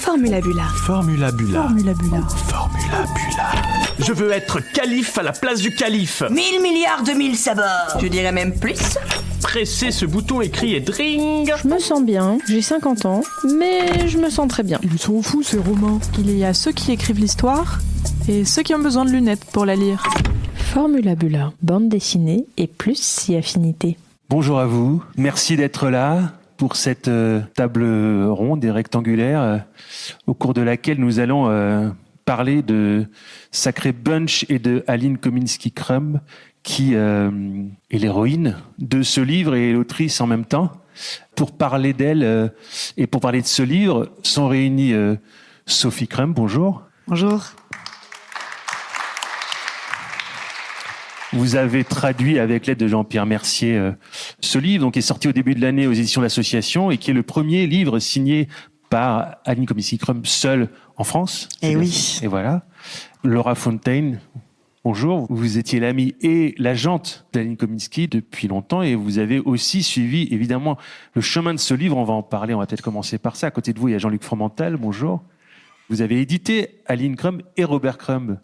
Formulabula. Formulabula. Formulabula. Formulabula. Je veux être calife à la place du calife. 1000 milliards de mille sabords. Je dirais même plus. Pressez ce bouton écrit et dring. Je me sens bien, j'ai 50 ans, mais je me sens très bien. Ils sont fous, ces Romains. Il y a ceux qui écrivent l'histoire et ceux qui ont besoin de lunettes pour la lire. Formulabula, bande dessinée et plus si affinité. Bonjour à vous, merci d'être là pour cette table ronde et rectangulaire au cours de laquelle nous allons parler de Sacré Bunch et de Aline Kominsky-Crumb qui est l'héroïne de ce livre et l'autrice en même temps. Pour parler d'elle et pour parler de ce livre sont réunies Sophie Crumb, bonjour. Bonjour. Vous avez traduit avec l'aide de Jean-Pierre Mercier ce livre, donc qui est sorti au début de l'année aux éditions de l'Association et qui est le premier livre signé par Aline Kominsky-Crumb seule en France. Et oui. Et voilà. Laura Fontaine, bonjour. Vous étiez l'amie et l'agente d'Aline Kominsky depuis longtemps et vous avez aussi suivi évidemment le chemin de ce livre. On va en parler, on va peut-être commencer par ça. À côté de vous, il y a Jean-Luc Fromental, bonjour. Vous avez édité Aline Crumb et Robert Crumb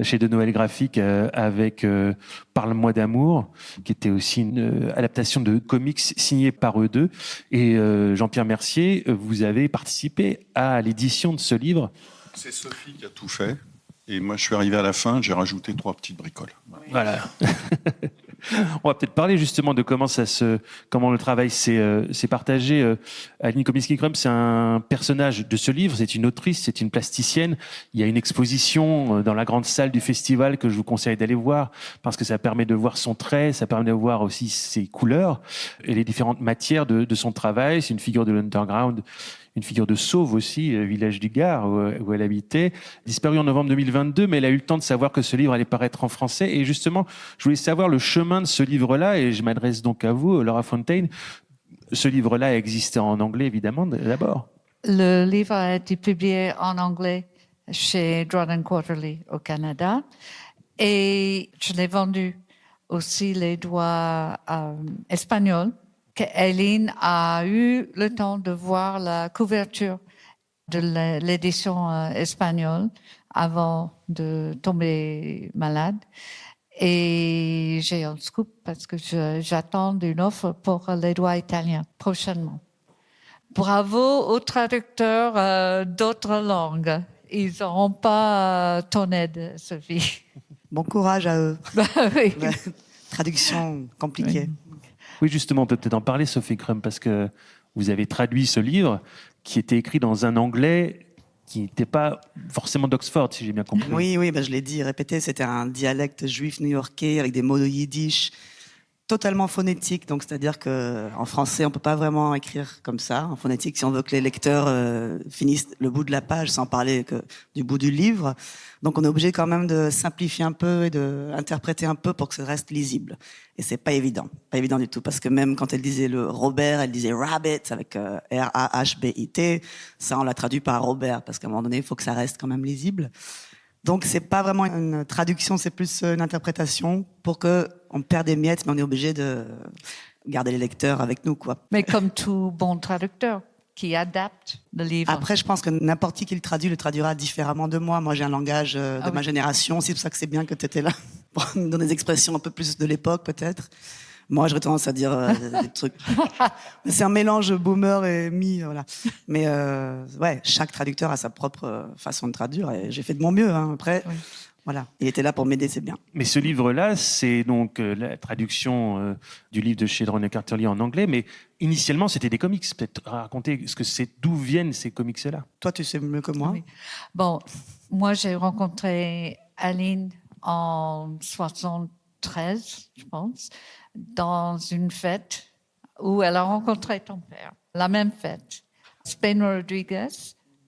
chez De Noël Graphique avec Parle-moi d'amour, qui était aussi une adaptation de comics signée par eux deux. Et Jean-Pierre Mercier, vous avez participé à l'édition de ce livre. C'est Sophie qui a tout fait. Et moi, je suis arrivé à la fin, j'ai rajouté 3 petites bricoles. Voilà. On va peut-être parler justement de comment le travail s'est partagé. Aline Kominsky-Crumb, c'est un personnage de ce livre, c'est une autrice, c'est une plasticienne. Il y a une exposition dans la grande salle du festival que je vous conseille d'aller voir parce que ça permet de voir son trait, ça permet de voir aussi ses couleurs et les différentes matières de son travail. C'est une figure de l'underground, une figure de Sauve aussi, village du Gard où elle habitait, disparue en novembre 2022, mais elle a eu le temps de savoir que ce livre allait paraître en français. Et justement, je voulais savoir le chemin de ce livre-là, et je m'adresse donc à vous, Laura Fontaine. Ce livre-là existait en anglais, évidemment, d'abord. Le livre a été publié en anglais chez Drawden Quarterly au Canada, et je l'ai vendu aussi les droits espagnols. Aline a eu le temps de voir la couverture de l'édition espagnole avant de tomber malade. Et j'ai un scoop parce que j'attends une offre pour les droits italiens prochainement. Bravo aux traducteurs d'autres langues. Ils n'auront pas ton aide, Sophie. Bon courage à eux. Oui. Ouais. Traduction compliquée. Oui, justement, on peut peut-être en parler, Sophie Crumb, parce que vous avez traduit ce livre qui était écrit dans un anglais qui n'était pas forcément d'Oxford, si j'ai bien compris. Oui, je l'ai dit, répété, c'était un dialecte juif new-yorkais avec des mots de yiddish totalement phonétique, donc c'est-à-dire qu'en français, on peut pas vraiment écrire comme ça. En phonétique, si on veut que les lecteurs finissent le bout de la page sans parler que du bout du livre. Donc on est obligé quand même de simplifier un peu et d'interpréter un peu pour que ça reste lisible. Et c'est pas évident du tout, parce que même quand elle disait le Robert, elle disait rabbit avec R-A-H-B-I-T. Ça, on l'a traduit par Robert, parce qu'à un moment donné, il faut que ça reste quand même lisible. Donc c'est pas vraiment une traduction, c'est plus une interprétation pour que on perd des miettes, mais on est obligé de garder les lecteurs avec nous, quoi. Mais comme tout bon traducteur qui adapte le livre. Après, je pense que n'importe qui le traduit le traduira différemment de moi. Moi, j'ai un langage de ma génération. C'est pour ça que c'est bien que tu étais là dans des expressions un peu plus de l'époque, peut-être. Moi, j'aurais tendance à dire des trucs. C'est un mélange boomer et voilà. Mais ouais, chaque traducteur a sa propre façon de traduire et j'ai fait de mon mieux. Hein. Après, oui. Voilà, il était là pour m'aider, c'est bien. Mais ce livre-là, c'est donc la traduction du livre de chez Drawden Quarterly en anglais, mais initialement, c'était des comics. Peut-être raconter d'où viennent ces comics-là. Toi, tu sais mieux que moi. Oui. Bon, moi, j'ai rencontré Aline en 73, je pense, dans une fête où elle a rencontré ton père. La même fête. Spain Rodriguez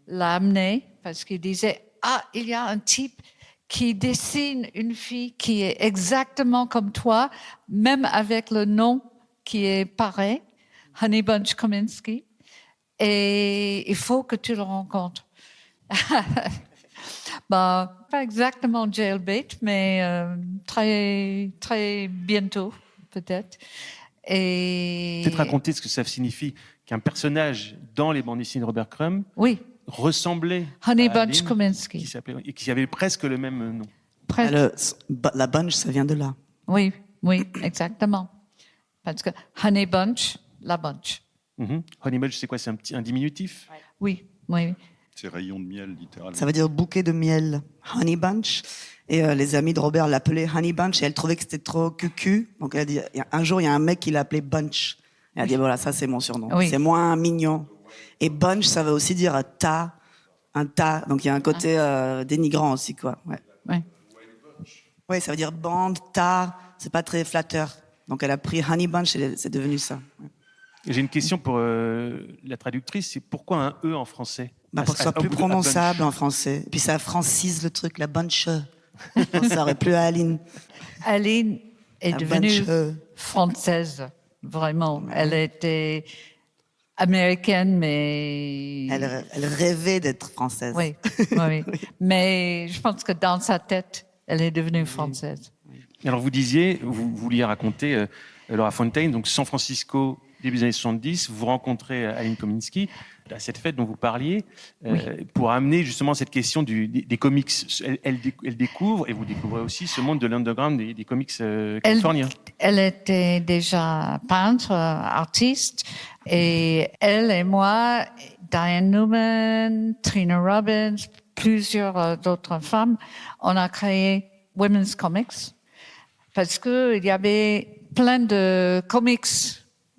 l'a amené parce qu'il disait « Ah, il y a un type qui dessine une fille qui est exactement comme toi, même avec le nom qui est pareil, Honey Bunch Kominsky, et il faut que tu le rencontres. » Pas exactement jailbait, mais très, très bientôt, peut-être. Et... Peut-être raconter ce que ça signifie qu'un personnage dans les bandes dessinées de Robert Crumb oui. ressemblait Honey à Bunch Aline, Kominsky. qui s'appelait et qui avait presque le même nom. Presque. La bunch, ça vient de là. Oui, oui, exactement. Parce que Honey Bunch, la bunch. Honey Bunch, c'est quoi? C'est un diminutif? Oui, oui. C'est rayon de miel, littéralement. Ça veut dire bouquet de miel, honey bunch. Et les amis de Robert l'appelaient honey bunch et elle trouvait que c'était trop cucu. Donc elle a dit, un jour, il y a un mec qui l'a appelé bunch. Elle a dit, voilà, ça c'est mon surnom. Oui. C'est moins mignon. Et bunch, ça veut aussi dire tas, un tas. Donc il y a un côté dénigrant aussi, quoi. Ouais. Oui. Ouais, ça veut dire bande, tas. C'est pas très flatteur. Donc elle a pris honey bunch et c'est devenu ça. Ouais. J'ai une question pour la traductrice, c'est pourquoi un E en français? Pour que ce soit plus prononçable en français. Et puis ça francise le truc, la bunch. Ça aurait plu à Aline. Aline est La devenue bunch. française, vraiment. Elle était américaine, mais... Elle rêvait d'être française. Oui, oui. Mais je pense que dans sa tête, elle est devenue française. Alors vous disiez, vous vouliez raconter Laura Fontaine, donc San Francisco, début des années 70, vous rencontrez Aline Kominsky à cette fête dont vous parliez, pour amener justement cette question des comics. Elle découvre, et vous découvrez aussi, ce monde de l'underground des comics californiens. Elle était déjà peintre, artiste, et elle et moi, Diane Newman, Trina Robbins, plusieurs d'autres femmes, on a créé Women's Comics, parce qu'il y avait plein de comics,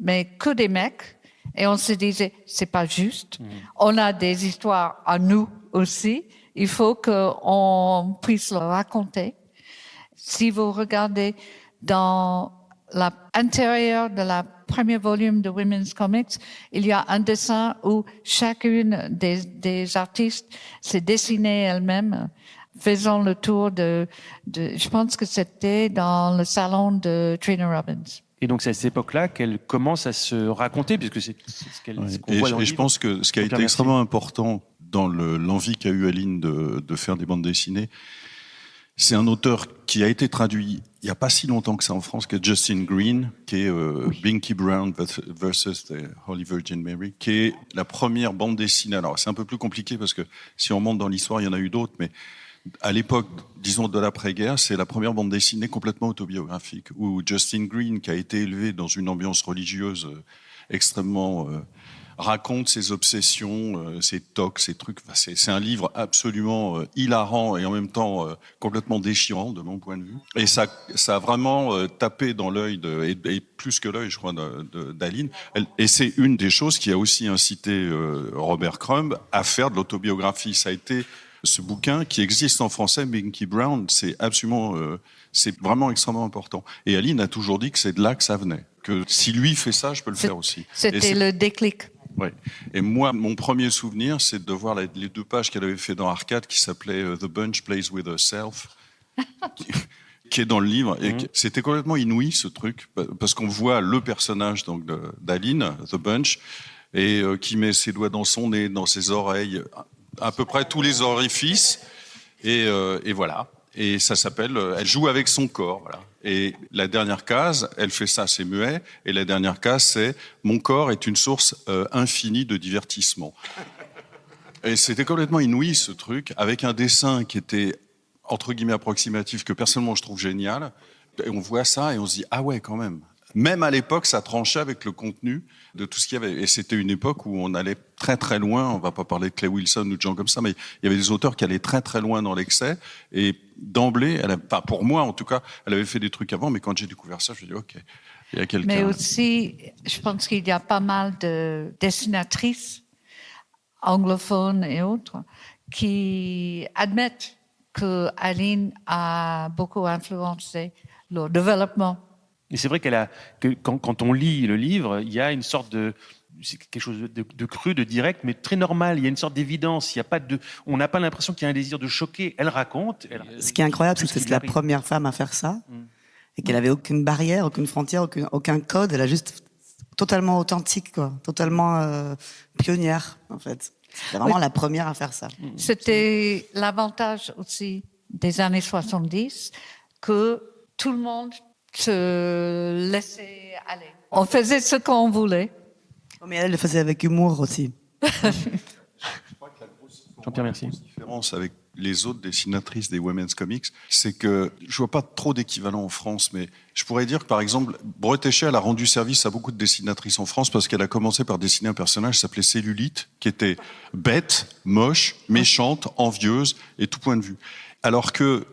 mais que des mecs. Et on se disait, c'est pas juste. On a des histoires à nous aussi. Il faut qu'on puisse le raconter. Si vous regardez dans l'intérieur de la premier volume de Women's Comics, il y a un dessin où chacune des artistes s'est dessinée elle-même, faisant le tour je pense que c'était dans le salon de Trina Robbins. Et donc c'est à cette époque-là qu'elle commence à se raconter, puisque c'est ce qu'on voit dans le Et je pense que ce qui a été extrêmement important dans l'envie qu'a eu Aline de faire des bandes dessinées, c'est un auteur qui a été traduit il n'y a pas si longtemps que ça en France, qui est Justin Green, qui est Blinky Brown versus the Holy Virgin Mary, qui est la première bande dessinée. Alors c'est un peu plus compliqué parce que si on monte dans l'histoire, il y en a eu d'autres, mais à l'époque, disons, de l'après-guerre, c'est la première bande dessinée complètement autobiographique, où Justin Green, qui a été élevé dans une ambiance religieuse extrêmement... raconte ses obsessions, ses tocs, ses trucs. Enfin, c'est un livre absolument hilarant et en même temps complètement déchirant, de mon point de vue. Et ça a vraiment tapé dans l'œil, et plus que l'œil, je crois, d'Aline. Et c'est une des choses qui a aussi incité Robert Crumb à faire de l'autobiographie. Ça a été... Ce bouquin qui existe en français, Blinky Brown, c'est absolument, c'est vraiment extrêmement important. Et Aline a toujours dit que c'est de là que ça venait. Que si lui fait ça, je peux le faire aussi. C'était le déclic. Oui. Et moi, mon premier souvenir, c'est de voir les 2 pages qu'elle avait fait dans Arcade, qui s'appelait The Bunch Plays with Herself, qui est dans le livre. Et c'était complètement inouï, ce truc, parce qu'on voit le personnage donc d'Aline, The Bunch, et qui met ses doigts dans son nez, dans ses oreilles, à peu près tous les orifices, et voilà. Et ça s'appelle, elle joue avec son corps, voilà. Et la dernière case, elle fait ça, c'est muet, et la dernière case, c'est mon corps est une source infinie de divertissement. Et c'était complètement inouï, ce truc, avec un dessin qui était, entre guillemets, approximatif, que personnellement je trouve génial. Et on voit ça et on se dit, ah ouais, quand même. Même à l'époque, ça tranchait avec le contenu de tout ce qu'il y avait. Et c'était une époque où on allait très très loin. On va pas parler de Clay Wilson ou de gens comme ça, mais il y avait des auteurs qui allaient très très loin dans l'excès. Et d'emblée, pour moi en tout cas, elle avait fait des trucs avant, mais quand j'ai découvert ça, je me suis dit, ok, il y a quelqu'un. Mais aussi, je pense qu'il y a pas mal de dessinatrices anglophones et autres qui admettent que Aline a beaucoup influencé le développement. Et c'est vrai que quand on lit le livre, il y a une sorte c'est quelque chose de cru, de direct, mais très normal. Il y a une sorte d'évidence. On n'a pas l'impression qu'il y a un désir de choquer. Elle raconte. Ce qui est incroyable, c'est que c'est la première femme à faire ça, et qu'elle avait aucune barrière, aucune frontière, aucun code. Elle a juste totalement authentique, quoi, totalement pionnière, en fait. C'est vraiment la première à faire ça. C'était l'avantage aussi des années 70 que tout le monde se laissait aller. On faisait ce qu'on voulait. Mais elle le faisait avec humour aussi. Jean-Pierre, merci. La différence avec les autres dessinatrices des women's comics, c'est que je vois pas trop d'équivalent en France, mais je pourrais dire que par exemple, Bretéché, a rendu service à beaucoup de dessinatrices en France parce qu'elle a commencé par dessiner un personnage qui s'appelait Cellulite, qui était bête, moche, méchante, envieuse et tout point de vue. Alors que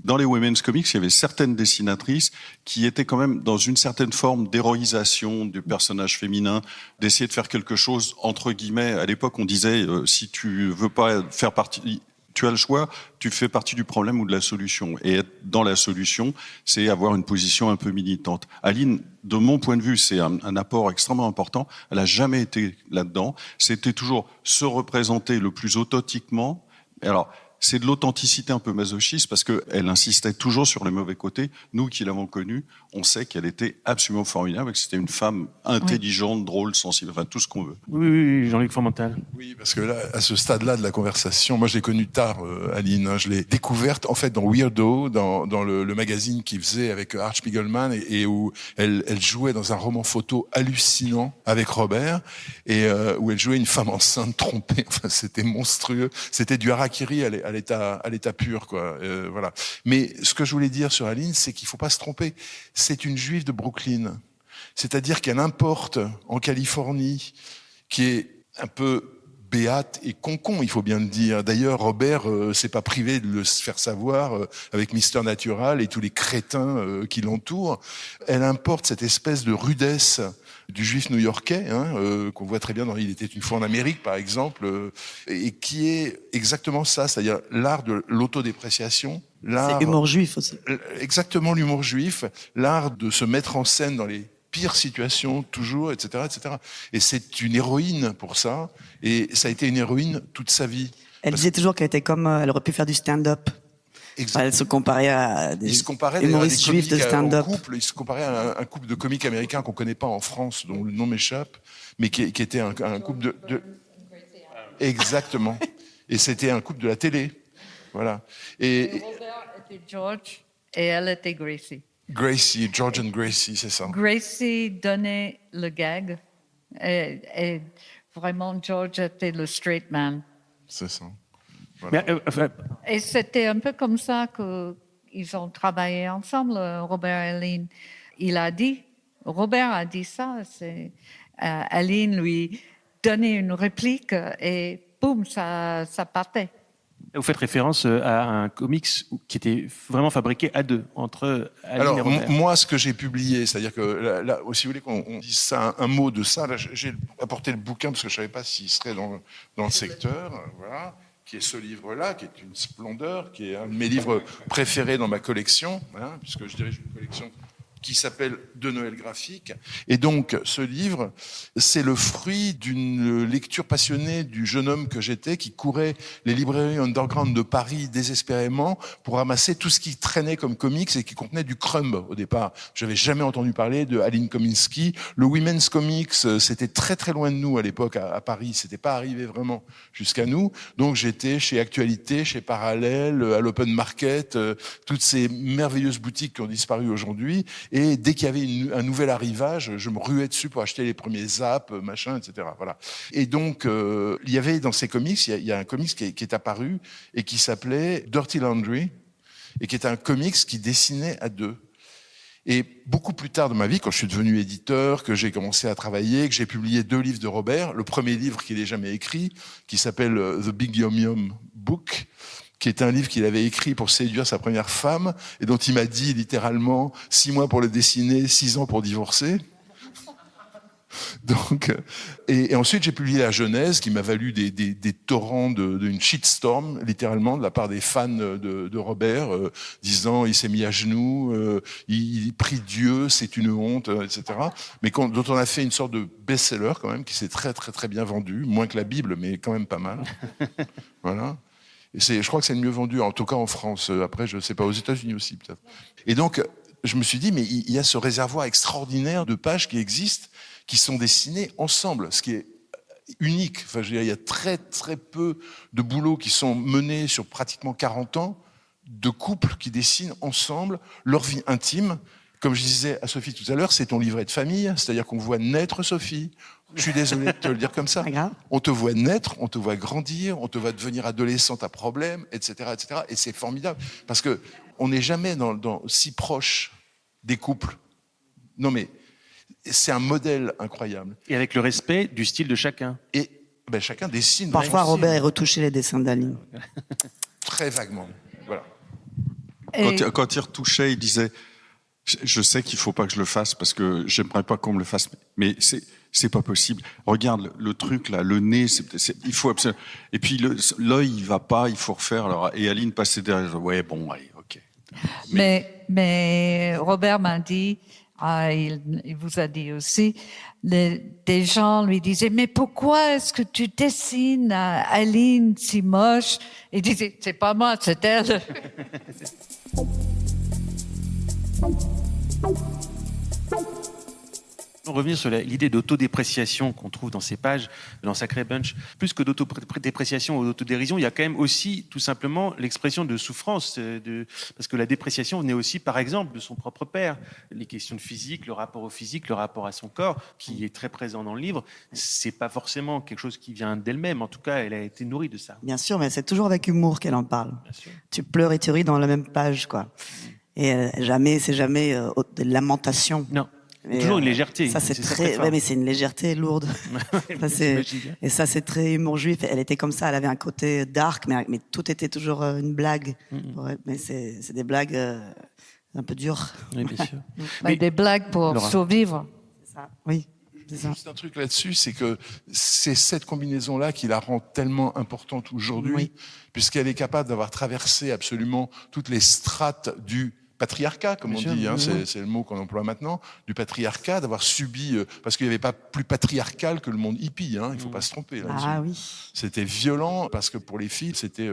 dans les women's comics, il y avait certaines dessinatrices qui étaient quand même dans une certaine forme d'héroïsation du personnage féminin, d'essayer de faire quelque chose, entre guillemets, à l'époque on disait, si tu veux pas faire partie, tu as le choix, tu fais partie du problème ou de la solution. Et être dans la solution, c'est avoir une position un peu militante. Aline, de mon point de vue, c'est un apport extrêmement important. Elle a jamais été là-dedans. C'était toujours se représenter le plus authentiquement. Alors, c'est de l'authenticité un peu masochiste parce qu'elle insistait toujours sur les mauvais côtés. Nous qui l'avons connue, on sait qu'elle était absolument formidable, que c'était une femme intelligente, drôle, sensible, enfin tout ce qu'on veut. Oui, Jean-Luc Fromental. Oui, parce que là, à ce stade-là de la conversation, moi je l'ai connue tard, Aline. Hein, je l'ai découverte en fait dans Weirdo, dans le magazine qu'il faisait avec Art Spiegelman et où elle jouait dans un roman photo hallucinant avec Robert et où elle jouait une femme enceinte trompée. Enfin, c'était monstrueux. C'était du harakiri à l'état pur, quoi. Voilà. Mais ce que je voulais dire sur Aline, c'est qu'il faut pas se tromper. C'est une juive de Brooklyn. C'est-à-dire qu'elle importe en Californie, qui est un peu béate et concon, il faut bien le dire. D'ailleurs, Robert s'est pas privé de le faire savoir avec Mister Natural et tous les crétins qui l'entourent. Elle importe cette espèce de rudesse du juif new-yorkais, qu'on voit très bien dans Il était une fois en Amérique, par exemple, et qui est exactement ça, c'est-à-dire l'art de l'autodépréciation. C'est humour juif aussi. Exactement, l'humour juif, l'art de se mettre en scène dans les pires situations, toujours, etc., etc. Et c'est une héroïne pour ça, et ça a été une héroïne toute sa vie. Elle disait toujours qu'elle était comme, elle aurait pu faire du stand-up. Elle se comparait à des humoristes juifs de stand-up. Il se comparait à un couple de comiques américains qu'on connaît pas en France, dont le nom m'échappe, mais qui était un couple de... Exactement. Et c'était un couple de la télé. Voilà. Et Robert était George et elle était Gracie. Gracie, George and Gracie, c'est ça. Gracie donnait le gag et vraiment George était le straight man. C'est ça. Voilà. Mais, et c'était un peu comme ça qu'ils ont travaillé ensemble, Robert et Aline. Robert a dit ça, Aline lui donnait une réplique et boum, ça partait. Vous faites référence à un comics qui était vraiment fabriqué à deux, entre Aline et Robert. Moi, ce que j'ai publié, c'est-à-dire que là, si vous voulez qu'on dise ça, un mot de ça, là, j'ai apporté le bouquin parce que je ne savais pas s'il serait dans le secteur, voilà, qui est ce livre-là, qui est une splendeur, qui est un de mes livres préférés dans ma collection, hein, puisque je dirige une collection qui s'appelle De Noël graphique. Et donc, ce livre, c'est le fruit d'une lecture passionnée du jeune homme que j'étais, qui courait les librairies underground de Paris désespérément pour ramasser tout ce qui traînait comme comics et qui contenait du crumb au départ. J'avais jamais entendu parler de Aline Kominsky. Le Women's Comics, c'était très très loin de nous à l'époque à Paris. C'était pas arrivé vraiment jusqu'à nous. Donc, j'étais chez Actualité, chez Parallèle, à l'Open Market, toutes ces merveilleuses boutiques qui ont disparu aujourd'hui. Et dès qu'il y avait un nouvel arrivage, je me ruais dessus pour acheter les premiers zaps, machin, etc. Voilà. Et donc, il y avait dans ces comics, il y a un comics qui est apparu et qui s'appelait Dirty Laundry, et qui est un comics qui dessinait à deux. Et beaucoup plus tard dans ma vie, quand je suis devenu éditeur, que j'ai commencé à travailler, que j'ai publié 2 livres de Robert, le premier livre qu'il ait jamais écrit, qui s'appelle The Big Yum Yum Book, qui est un livre qu'il avait écrit pour séduire sa première femme, et dont il m'a dit littéralement 6 mois pour le dessiner, 6 ans pour divorcer. Donc, et ensuite j'ai publié La Genèse, qui m'a valu des torrents d'une shitstorm, littéralement, de la part des fans de Robert, disant il s'est mis à genoux, il prie Dieu, c'est une honte, etc. Mais dont on a fait une sorte de best-seller quand même, qui s'est très très très bien vendu, moins que la Bible, mais quand même pas mal. Voilà. Et je crois que c'est le mieux vendu, en tout cas en France. Après, je ne sais pas, aux États-Unis aussi peut-être. Et donc, je me suis dit, mais il y a ce réservoir extraordinaire de pages qui existent, qui sont dessinées ensemble, ce qui est unique. Enfin, je veux dire, il y a très très peu de boulots qui sont menés sur pratiquement 40 ans, de couples qui dessinent ensemble leur vie intime. Comme je disais à Sophie tout à l'heure, c'est ton livret de famille, c'est-à-dire qu'on voit naître Sophie, Je suis désolé de te le dire comme ça. Pas grave. On te voit naître, on te voit grandir, on te voit devenir adolescente à problème, etc., etc. Et c'est formidable parce que on n'est jamais si proche des couples. Non mais c'est un modèle incroyable. Et avec le respect du style de chacun. Et chacun dessine. Parfois, réussit, Robert ait retouché les dessins d'Aline. très vaguement. Voilà. Quand il retouchait, il disait je sais qu'il faut pas que je le fasse parce que j'aimerais pas qu'on me le fasse, mais c'est pas possible. Regarde le truc là, le nez, il faut absolument. Et puis l'œil il va pas, il faut refaire. Alors, et Aline passait derrière, ouais bon, allez, ok. Mais Robert m'a dit, il vous a dit aussi, des gens lui disaient, mais pourquoi est-ce que tu dessines Aline si moche? Il disait, c'est pas moi, c'est elle. Revenir sur l'idée d'autodépréciation qu'on trouve dans ces pages, dans Sacré Bunch. Plus que d'autodépréciation ou d'autodérision, il y a quand même aussi tout simplement l'expression de souffrance, parce que la dépréciation venait aussi, par exemple, de son propre père. Les questions de physique, le rapport au physique, le rapport à son corps, qui est très présent dans le livre, c'est pas forcément quelque chose qui vient d'elle-même. En tout cas, elle a été nourrie de ça. Bien sûr, mais c'est toujours avec humour qu'elle en parle. Tu pleures et tu ris dans la même page, quoi. Et c'est jamais des lamentations. Non. Mais, toujours une légèreté. Ça, c'est très mais c'est une légèreté lourde. Et ça, c'est très humour juif. Elle était comme ça, elle avait un côté dark, mais tout était toujours une blague. Ouais, mais c'est des blagues un peu dures. Oui, bien sûr. Mais des blagues pour Laura. survivre. C'est ça. Oui, c'est ça. Juste un truc là-dessus, c'est que c'est cette combinaison-là qui la rend tellement importante aujourd'hui, puisqu'elle est capable d'avoir traversé absolument toutes les strates du patriarcat, comme on dit, c'est le mot qu'on emploie maintenant, du patriarcat, d'avoir subi, parce qu'il n'y avait pas plus patriarcal que le monde hippie, il ne faut pas se tromper là-dessus. Ah oui. C'était violent, parce que pour les filles, c'était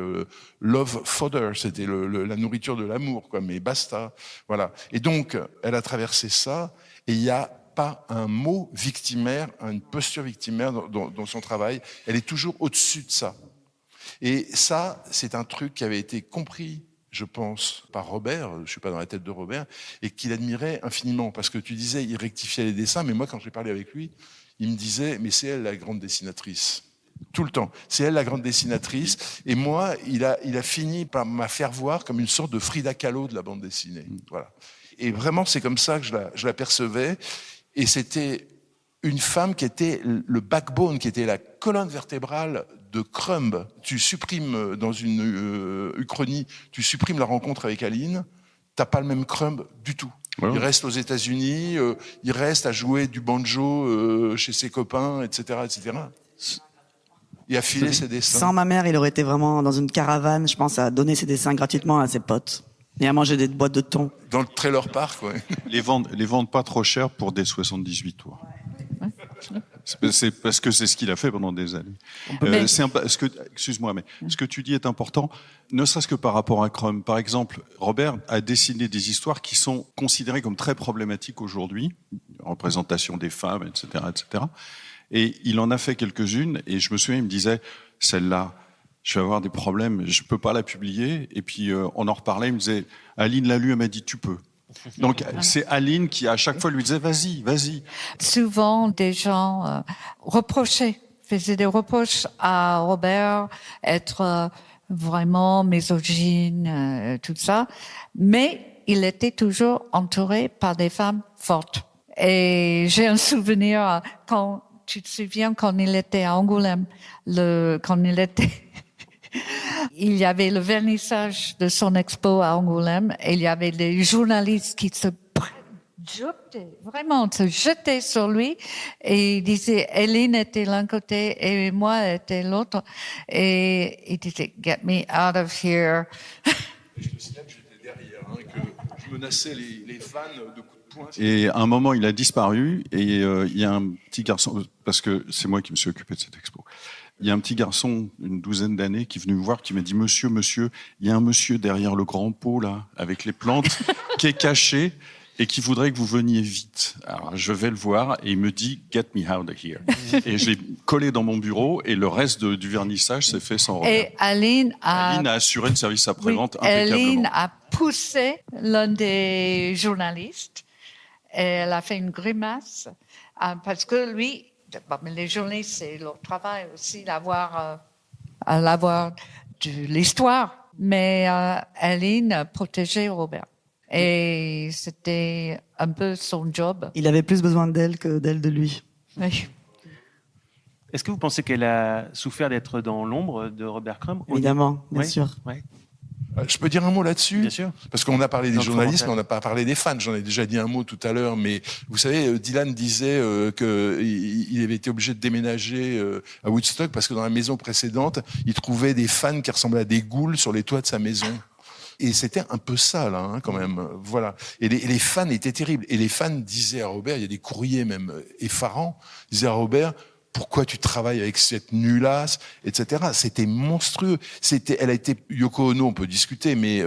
love fodder, c'était la nourriture de l'amour, quoi, mais basta. Voilà. Et donc, elle a traversé ça, et il n'y a pas un mot victimaire, une posture victimaire dans son travail. Elle est toujours au-dessus de ça. Et ça, c'est un truc qui avait été compris, je pense, par Robert, je ne suis pas dans la tête de Robert, et qu'il admirait infiniment. Parce que tu disais, il rectifiait les dessins, mais moi, quand j'ai parlé avec lui, il me disait, mais c'est elle la grande dessinatrice. Tout le temps. C'est elle la grande dessinatrice. Et moi, il a fini par me faire voir comme une sorte de Frida Kahlo de la bande dessinée. Voilà. Et vraiment, c'est comme ça que je la percevais. Et c'était une femme qui était le backbone, qui était la colonne vertébrale de Crumb. Tu supprimes dans une uchronie, tu supprimes la rencontre avec Aline, t'as pas le même Crumb du tout. Ouais. Il reste aux États-Unis, il reste à jouer du banjo chez ses copains, etc., etc. Et à filer ses dessins. Sans ma mère, il aurait été vraiment dans une caravane, je pense, à donner ses dessins gratuitement à ses potes. Et à manger des boîtes de thon. Dans le trailer park, ouais. Les vendent pas trop cher pour des 78 tours. C'est parce que c'est ce qu'il a fait pendant des années. Excuse-moi, mais ce que tu dis est important, ne serait-ce que par rapport à Crumb. Par exemple, Robert a dessiné des histoires qui sont considérées comme très problématiques aujourd'hui, représentation des femmes, etc., etc. Et il en a fait quelques-unes, et je me souviens, il me disait, celle-là, je vais avoir des problèmes, je peux pas la publier. Et puis on en reparlait, il me disait, Aline l'a lu, elle m'a dit, tu peux. Donc c'est Aline qui à chaque fois lui disait, vas-y. Souvent, des gens faisaient des reproches à Robert, être vraiment misogyne, tout ça. Mais il était toujours entouré par des femmes fortes. Et j'ai un souvenir quand tu te souviens quand il était à Angoulême, il y avait le vernissage de son expo à Angoulême et il y avait des journalistes qui se jetaient sur lui et ils disaient, Hélène était l'un côté et moi était l'autre. Et il disait, get me out of here. Je te signale que j'étais derrière, que je menaçais les fans de coups de poing. Et à un moment, il a disparu et il y a un petit garçon, parce que c'est moi qui me suis occupé de cette expo. Il y a un petit garçon, une douzaine d'années, qui est venu me voir, qui m'a dit, monsieur, il y a un monsieur derrière le grand pot, là, avec les plantes, qui est caché et qui voudrait que vous veniez vite. Alors, je vais le voir et il me dit, get me out of here. Et je l'ai collé dans mon bureau et le reste du vernissage s'est fait sans Robert. Et Aline a assuré le service après-vente impeccablement. Aline a poussé l'un des journalistes et elle a fait une grimace parce que lui, Mais les journalistes, c'est leur travail aussi l'avoir de l'histoire. Mais Aline protégeait Robert. Et c'était un peu son job. Il avait plus besoin d'elle que d'elle de lui. Oui. Est-ce que vous pensez qu'elle a souffert d'être dans l'ombre de Robert Crumb? Évidemment, bien Ouais, sûr. ouais. Je peux dire un mot là-dessus? Bien sûr. Parce qu'on a parlé des Donc, journalistes, fondamental. mais on n'a pas parlé des fans. J'en ai déjà dit un mot tout à l'heure, mais vous savez, Dylan disait qu'il avait été obligé de déménager à Woodstock parce que dans la maison précédente, il trouvait des fans qui ressemblaient à des ghouls sur les toits de sa maison. Et c'était un peu ça, là, hein, quand même. Voilà. Et les fans étaient terribles. Et les fans disaient à Robert, il y a des courriers même effarants, disaient à Robert, pourquoi tu travailles avec cette nullasse, etc. C'était monstrueux. Elle a été Yoko Ono, on peut discuter, mais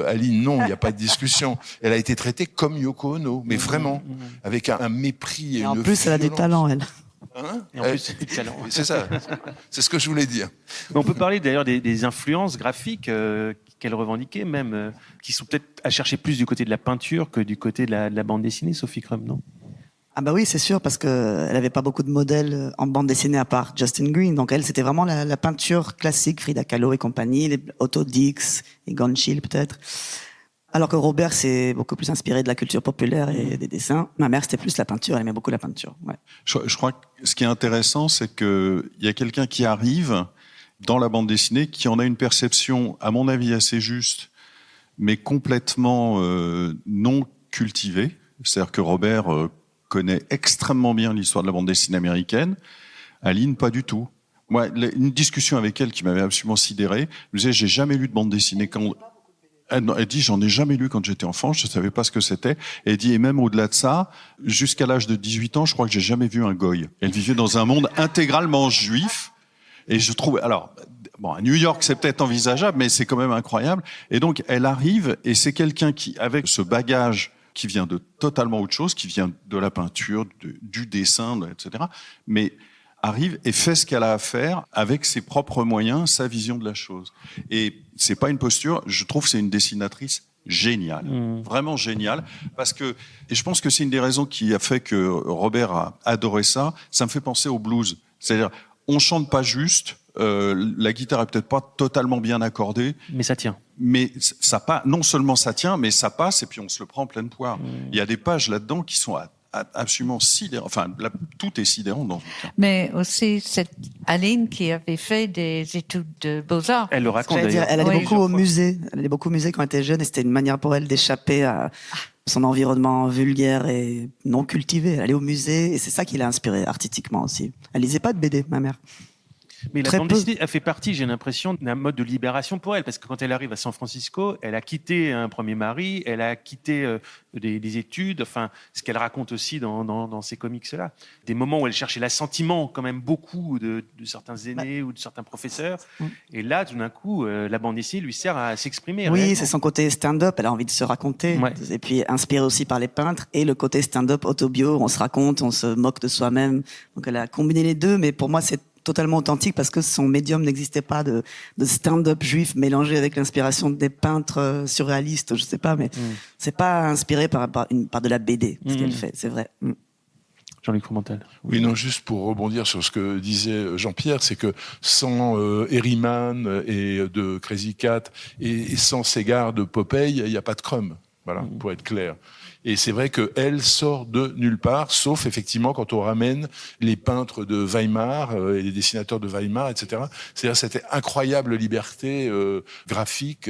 Aline, non, il n'y a pas de discussion. Elle a été traitée comme Yoko Ono, mais vraiment, avec un mépris et Et en une plus, elle a du violence. talent, elle. Hein Et en plus, c'est du talent. C'est ça. C'est ce que je voulais dire. Mais on peut parler d'ailleurs des influences graphiques qu'elle revendiquait, même, qui sont peut-être à chercher plus du côté de la peinture que du côté de la bande dessinée, Sophie Crumb, non? Ah bah oui, c'est sûr, parce que elle avait pas beaucoup de modèles en bande dessinée à part Justin Green. Donc elle, c'était vraiment la peinture classique, Frida Kahlo et compagnie, les Otto Dix et Gon Chill peut-être. Alors que Robert s'est beaucoup plus inspiré de la culture populaire et des dessins. Ma mère, c'était plus la peinture, elle aimait beaucoup la peinture. Ouais. Je crois que ce qui est intéressant, c'est qu'il y a quelqu'un qui arrive dans la bande dessinée qui en a une perception, à mon avis, assez juste, mais complètement non cultivée. C'est-à-dire que Robert connaît extrêmement bien l'histoire de la bande dessinée américaine. Aline, pas du tout. Moi, une discussion avec elle qui m'avait absolument sidéré, je me disais, j'ai jamais lu de bande dessinée quand... Elle dit, j'en ai jamais lu quand j'étais enfant, je savais pas ce que c'était. Et elle dit, et même au-delà de ça, jusqu'à l'âge de 18 ans, je crois que j'ai jamais vu un goy. Elle vivait dans un monde intégralement juif. Et je trouve, alors, bon, à New York, c'est peut-être envisageable, mais c'est quand même incroyable. Et donc, elle arrive, et c'est quelqu'un qui, avec ce bagage qui vient de totalement autre chose, qui vient de la peinture, du dessin, etc., mais arrive et fait ce qu'elle a à faire avec ses propres moyens, sa vision de la chose. Et c'est pas une posture, je trouve que c'est une dessinatrice géniale, vraiment géniale, parce que, et je pense que c'est une des raisons qui a fait que Robert a adoré ça, ça me fait penser au blues. C'est-à-dire, on chante pas juste, la guitare est peut-être pas totalement bien accordée, Mais ça tient. mais ça passe, non seulement ça tient, mais ça passe et puis on se le prend en pleine poire. Il y a des pages là-dedans qui sont absolument sidérantes. Enfin, tout est sidérant dans le bouquin. Mais aussi, c'est Aline qui avait fait des études de beaux-arts. Elle le raconte J'allais dire, d'ailleurs. elle allait Oui, beaucoup au plusieurs fois. musée. Elle allait beaucoup au musée quand elle était jeune et c'était une manière pour elle d'échapper à son environnement vulgaire et non cultivé. Elle allait au musée et c'est ça qui l'a inspirée artistiquement aussi. Elle lisait pas de BD, ma mère. Mais la Très bande peu. dessinée a fait partie, j'ai l'impression, d'un mode de libération pour elle, parce que quand elle arrive à San Francisco, elle a quitté un premier mari, elle a quitté des études, enfin, ce qu'elle raconte aussi dans ces comics-là. Des moments où elle cherchait l'assentiment, quand même beaucoup de certains aînés ou de certains professeurs. Et là, tout d'un coup, la bande dessinée lui sert à s'exprimer. Oui, réellement. c'est son côté stand-up. Elle a envie de se raconter. Ouais. Et puis, inspirée aussi par les peintres. Et le côté stand-up autobio, on se raconte, on se moque de soi-même. Donc, elle a combiné les deux. Mais pour moi, c'est totalement authentique parce que son médium n'existait pas de stand-up juif mélangé avec l'inspiration des peintres surréalistes. Je sais pas, mais c'est pas inspiré par de la BD, ce qu'elle fait. C'est vrai. Jean-Luc Fromental. Oui, non, juste pour rebondir sur ce que disait Jean-Pierre, c'est que sans Herriman et de Crazy Cat et sans Ségard de Popeye, il n'y a pas de Crumb. Voilà, pour être clair. Et c'est vrai qu'elle sort de nulle part, sauf effectivement quand on ramène les peintres de Weimar et les dessinateurs de Weimar, etc. C'est-à-dire cette incroyable liberté graphique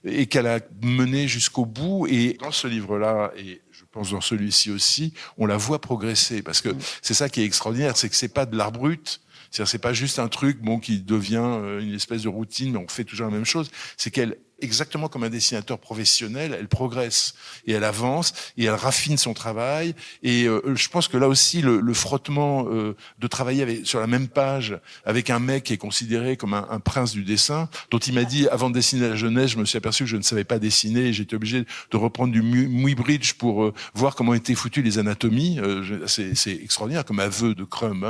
et qu'elle a menée jusqu'au bout. Et dans ce livre-là, et je pense dans celui-ci aussi, on la voit progresser. Parce que c'est ça qui est extraordinaire, c'est que c'est pas de l'art brut. C'est-à-dire, c'est pas juste un truc qui devient une espèce de routine, mais on fait toujours la même chose. C'est qu'elle, exactement comme un dessinateur professionnel, elle progresse et elle avance et elle raffine son travail. Et je pense que là aussi, le frottement de travailler sur la même page avec un mec qui est considéré comme un prince du dessin, dont il m'a dit, avant de dessiner la jeunesse, je me suis aperçu que je ne savais pas dessiner et j'étais obligé de reprendre du Muybridge pour voir comment étaient foutues les anatomies. C'est extraordinaire comme aveu de Crumb,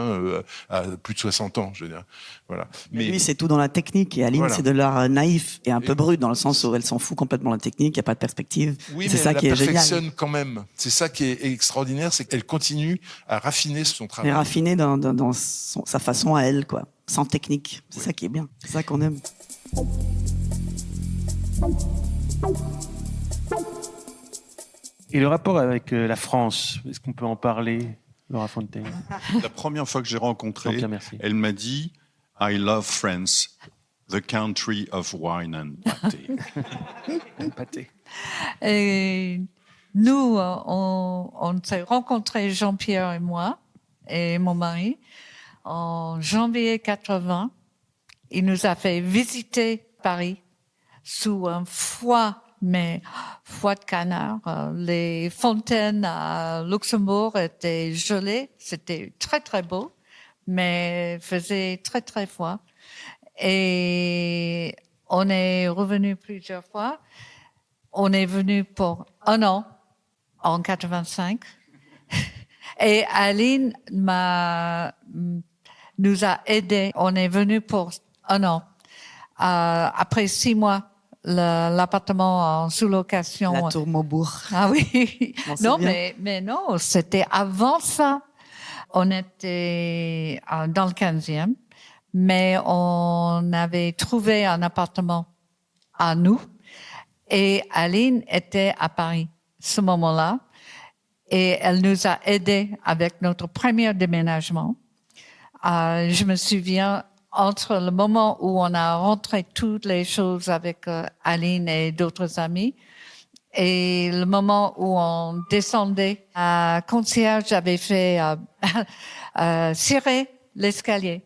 à plus de 60 ans, je veux dire. Voilà. Mais lui, c'est tout dans la technique. Et Aline, Voilà. c'est de l'art naïf et un peu brut, dans le sens où elle s'en fout complètement de la technique, il n'y a pas de perspective. Oui, c'est mais ça elle qui la est génial. perfectionne quand même. C'est ça qui est extraordinaire, c'est qu'elle continue à raffiner son Elle travail. est raffinée dans sa façon à elle, quoi. Sans technique. C'est ça qui est bien. C'est ça qu'on aime. Et le rapport avec la France, est-ce qu'on peut en parler, Laura Fontaine? La première fois que j'ai rencontré, Jean-Pierre, merci. elle m'a dit « I love France, the country of wine and pâté ». Et nous, on s'est rencontrés, Jean-Pierre et moi, et mon mari, en janvier 80. Il nous a fait visiter Paris sous un froid, mais froid de canard. Les fontaines à Luxembourg étaient gelées. C'était très, très beau, mais faisait très, très froid. Et on est revenu plusieurs fois. On est venu pour 1 an en 85. Et Aline nous a aidés. On est venu pour 1 an. Après 6 mois, l'appartement en sous-location. La Tour Maubourg. Ah oui. Non, bien. mais non, c'était avant ça. On était dans le 15e, mais on avait trouvé un appartement à nous. Et Aline était à Paris ce moment-là. Et elle nous a aidés avec notre premier déménagement. Je me souviens, entre le moment où on a rentré toutes les choses avec Aline et d'autres amis, et le moment où on descendait, un concierge avait fait cirer l'escalier.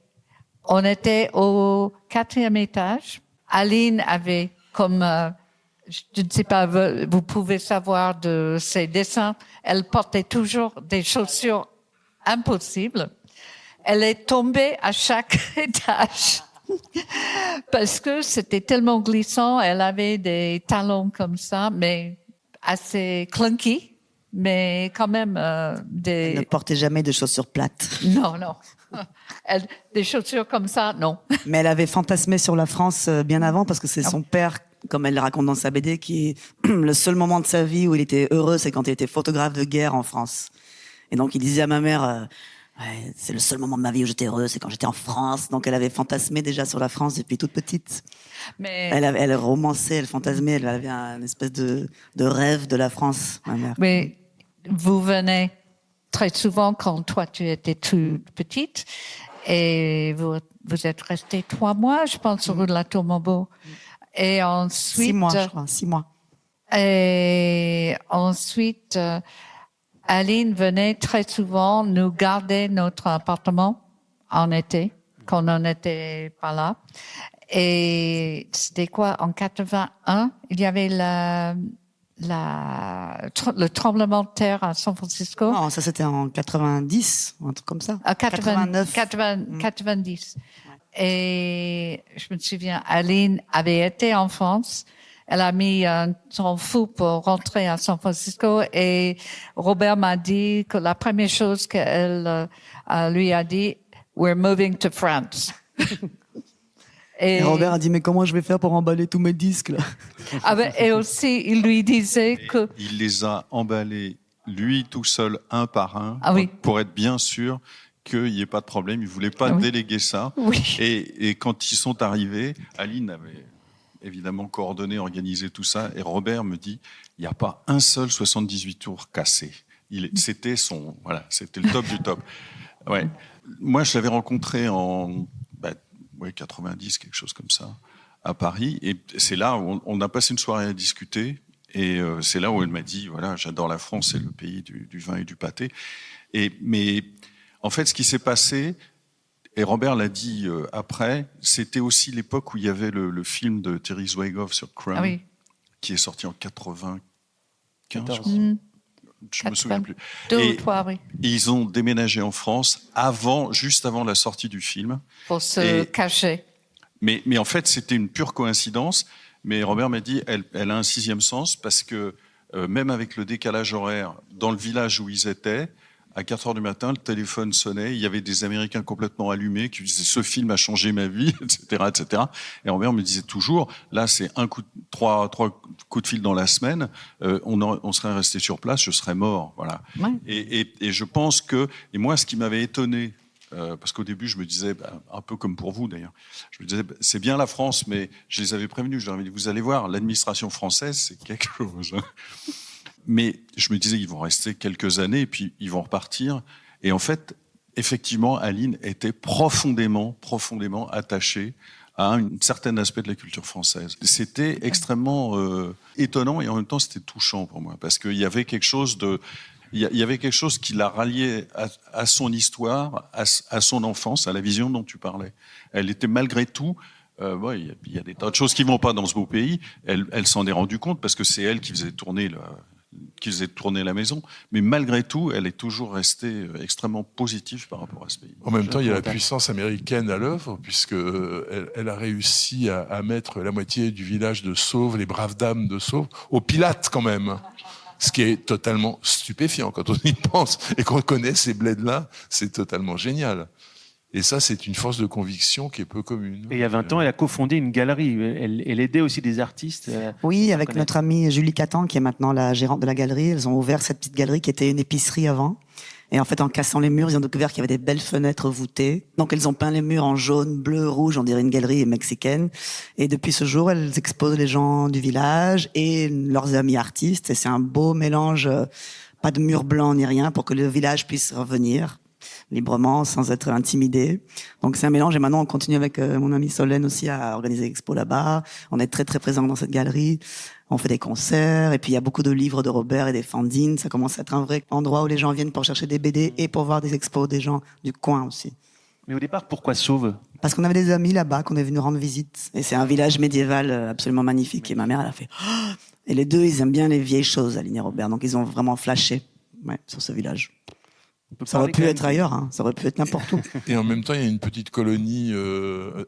On était au 4e étage. Aline avait comme... je ne sais pas, vous pouvez savoir de ses dessins, elle portait toujours des chaussures impossibles. Elle est tombée à chaque étage parce que c'était tellement glissant. Elle avait des talons comme ça, mais assez clunky, mais quand même Elle ne portait jamais de chaussures plates. Non. Des chaussures comme ça, non. Mais elle avait fantasmé sur la France bien avant, parce que c'est son père, comme elle le raconte dans sa BD, qui est le seul moment de sa vie où il était heureux, c'est quand il était photographe de guerre en France. Et donc il disait à ma mère, ouais, c'est le seul moment de ma vie où j'étais heureux, c'est quand j'étais en France. Donc elle avait fantasmé déjà sur la France depuis toute petite. Mais Elle romançait, elle fantasmait, elle avait une espèce de rêve de la France, ma mère. Mais vous venez très souvent quand toi tu étais toute petite et vous êtes resté 3 mois, je pense, rue de la Tour Maubourg. Et ensuite 6 mois, je crois, 6 mois. Et ensuite, Aline venait très souvent nous garder notre appartement en été, quand on n'était pas là. Et c'était quoi, en 81, il y avait le tremblement de terre à San Francisco. Non, ça c'était en 90, un truc comme ça. 89. 90. Et je me souviens, Aline avait été en France. Elle a mis un temps fou pour rentrer à San Francisco et Robert m'a dit que la première chose qu'elle lui a dit, we're moving to France. Et Robert a dit, mais comment je vais faire pour emballer tous mes disques, là? Et aussi, il lui disait que... Il les a emballés, lui tout seul, un par un, oui. pour être bien sûr qu'il n'y ait pas de problème. Il ne voulait pas déléguer ça. Oui. Et quand ils sont arrivés, Aline avait évidemment coordonné, organisé tout ça. Et Robert me dit, il n'y a pas un seul 78 tours cassé. C'était c'était le top du top. Ouais. Moi, je l'avais rencontré en 90, quelque chose comme ça, à Paris. Et c'est là où on a passé une soirée à discuter. Et c'est là où elle m'a dit, voilà, j'adore la France, c'est le pays du vin et du pâté. Mais en fait, ce qui s'est passé, et Robert l'a dit après, c'était aussi l'époque où il y avait le film de Terry Zwigoff sur Crown, qui est sorti en 95. Je me souviens plus. 2 ou 3, oui. Et ils ont déménagé en France juste avant la sortie du film. Pour se cacher. Mais en fait, c'était une pure coïncidence. Mais Robert m'a dit, elle a un 6e sens parce que même avec le décalage horaire, dans le village où ils étaient, à 4 heures du matin, le téléphone sonnait, il y avait des Américains complètement allumés qui disaient « ce film a changé ma vie », etc., etc. Et Robert me disait toujours, là, c'est trois coups de fil dans la semaine, on serait resté sur place, je serais mort, voilà. Ouais. Et je pense que, et moi, ce qui m'avait étonné, parce qu'au début, je me disais, un peu comme pour vous d'ailleurs, je me disais, c'est bien la France, mais je les avais prévenus, je leur avais dit, vous allez voir, l'administration française, c'est quelque chose. Mais je me disais, ils vont rester quelques années et puis ils vont repartir. Et en fait, effectivement, Aline était profondément attachée à un certain aspect de la culture française. C'était extrêmement étonnant et en même temps, c'était touchant pour moi parce qu'il y avait quelque chose de... Il y avait quelque chose qui la ralliait à son histoire, à son enfance, à la vision dont tu parlais. Elle était malgré tout... il y a des tas de choses qui vont pas dans ce beau pays. Elle s'en est rendue compte parce que c'est elle qui faisait tourner la maison. Mais malgré tout, elle est toujours restée extrêmement positive par rapport à ce pays. En même temps, il y a la puissance américaine à l'œuvre, puisque elle a réussi à mettre la moitié du village de Sauve, les braves dames de Sauve, au Pilate quand même. Ce qui est totalement stupéfiant quand on y pense et qu'on connaît ces bleds-là, c'est totalement génial. Et ça, c'est une force de conviction qui est peu commune. Et il y a 20 ans, elle a cofondé une galerie. Elle aidait aussi des artistes. Oui, avec notre amie Julie Catan, qui est maintenant la gérante de la galerie. Elles ont ouvert cette petite galerie qui était une épicerie avant. Et en fait, en cassant les murs, ils ont découvert qu'il y avait des belles fenêtres voûtées. Donc, elles ont peint les murs en jaune, bleu, rouge. On dirait une galerie mexicaine. Et depuis ce jour, elles exposent les gens du village et leurs amis artistes. Et c'est un beau mélange, pas de mur blanc ni rien, pour que le village puisse revenir librement, sans être intimidé. Donc c'est un mélange. Et maintenant, on continue avec mon amie Solène aussi à organiser l'expo là-bas. On est très, très présents dans cette galerie. On fait des concerts. Et puis, il y a beaucoup de livres de Robert et des fanzines. Ça commence à être un vrai endroit où les gens viennent pour chercher des BD et pour voir des expos des gens du coin aussi. Mais au départ, pourquoi Sauve ? Parce qu'on avait des amis là-bas qu'on est venu rendre visite. Et c'est un village médiéval absolument magnifique. Et ma mère, elle a fait... Oh, et les deux, ils aiment bien les vieilles choses, Aline et Robert. Donc, ils ont vraiment flashé sur ce village. Ça aurait pu être ailleurs, hein. Ça aurait pu être n'importe où. Et en même temps, il y a une petite colonie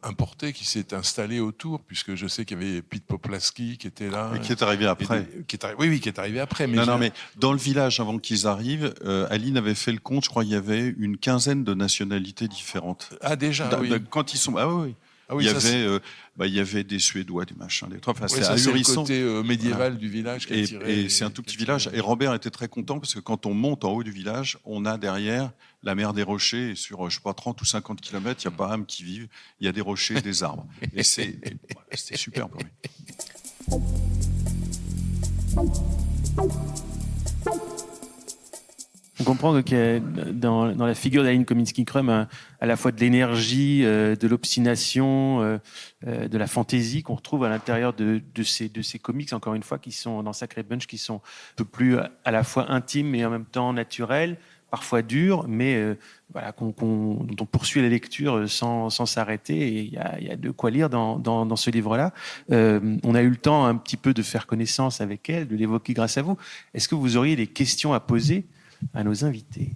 importée qui s'est installée autour, puisque je sais qu'il y avait Pete Poplaski qui était là. Mais qui est arrivé après. Qui est arrivé après. Mais non, mais dans le village, avant qu'ils arrivent, Aline avait fait le compte, je crois qu'il y avait une quinzaine de nationalités différentes. Ah, déjà, oui. Quand ils sont... Ah oui. Ah oui, il y avait des Suédois, des machins, des trucs. Enfin, c'est ahurissant. C'est le côté médiéval du village qui a tiré. Et c'est un tout petit village. Et Robert était très content parce que quand on monte en haut du village, on a derrière la mer des Rochers. Et sur, je sais pas, 30 ou 50 kilomètres, il n'y a pas âme qui vive. Il y a des rochers, des arbres. Et c'était super pour lui. On comprend qu'il y a dans la figure d'Aline Kominsky-Crumb à la fois de l'énergie, de l'obstination, de la fantaisie qu'on retrouve à l'intérieur de ces comics, encore une fois, qui sont dans Sacré Bunch, qui sont un peu plus à la fois intimes et en même temps naturels, parfois durs, mais voilà, dont on poursuit la lecture sans s'arrêter. Et il y a de quoi lire dans ce livre-là. On a eu le temps un petit peu de faire connaissance avec elle, de l'évoquer grâce à vous. Est-ce que vous auriez des questions à poser à nos invités?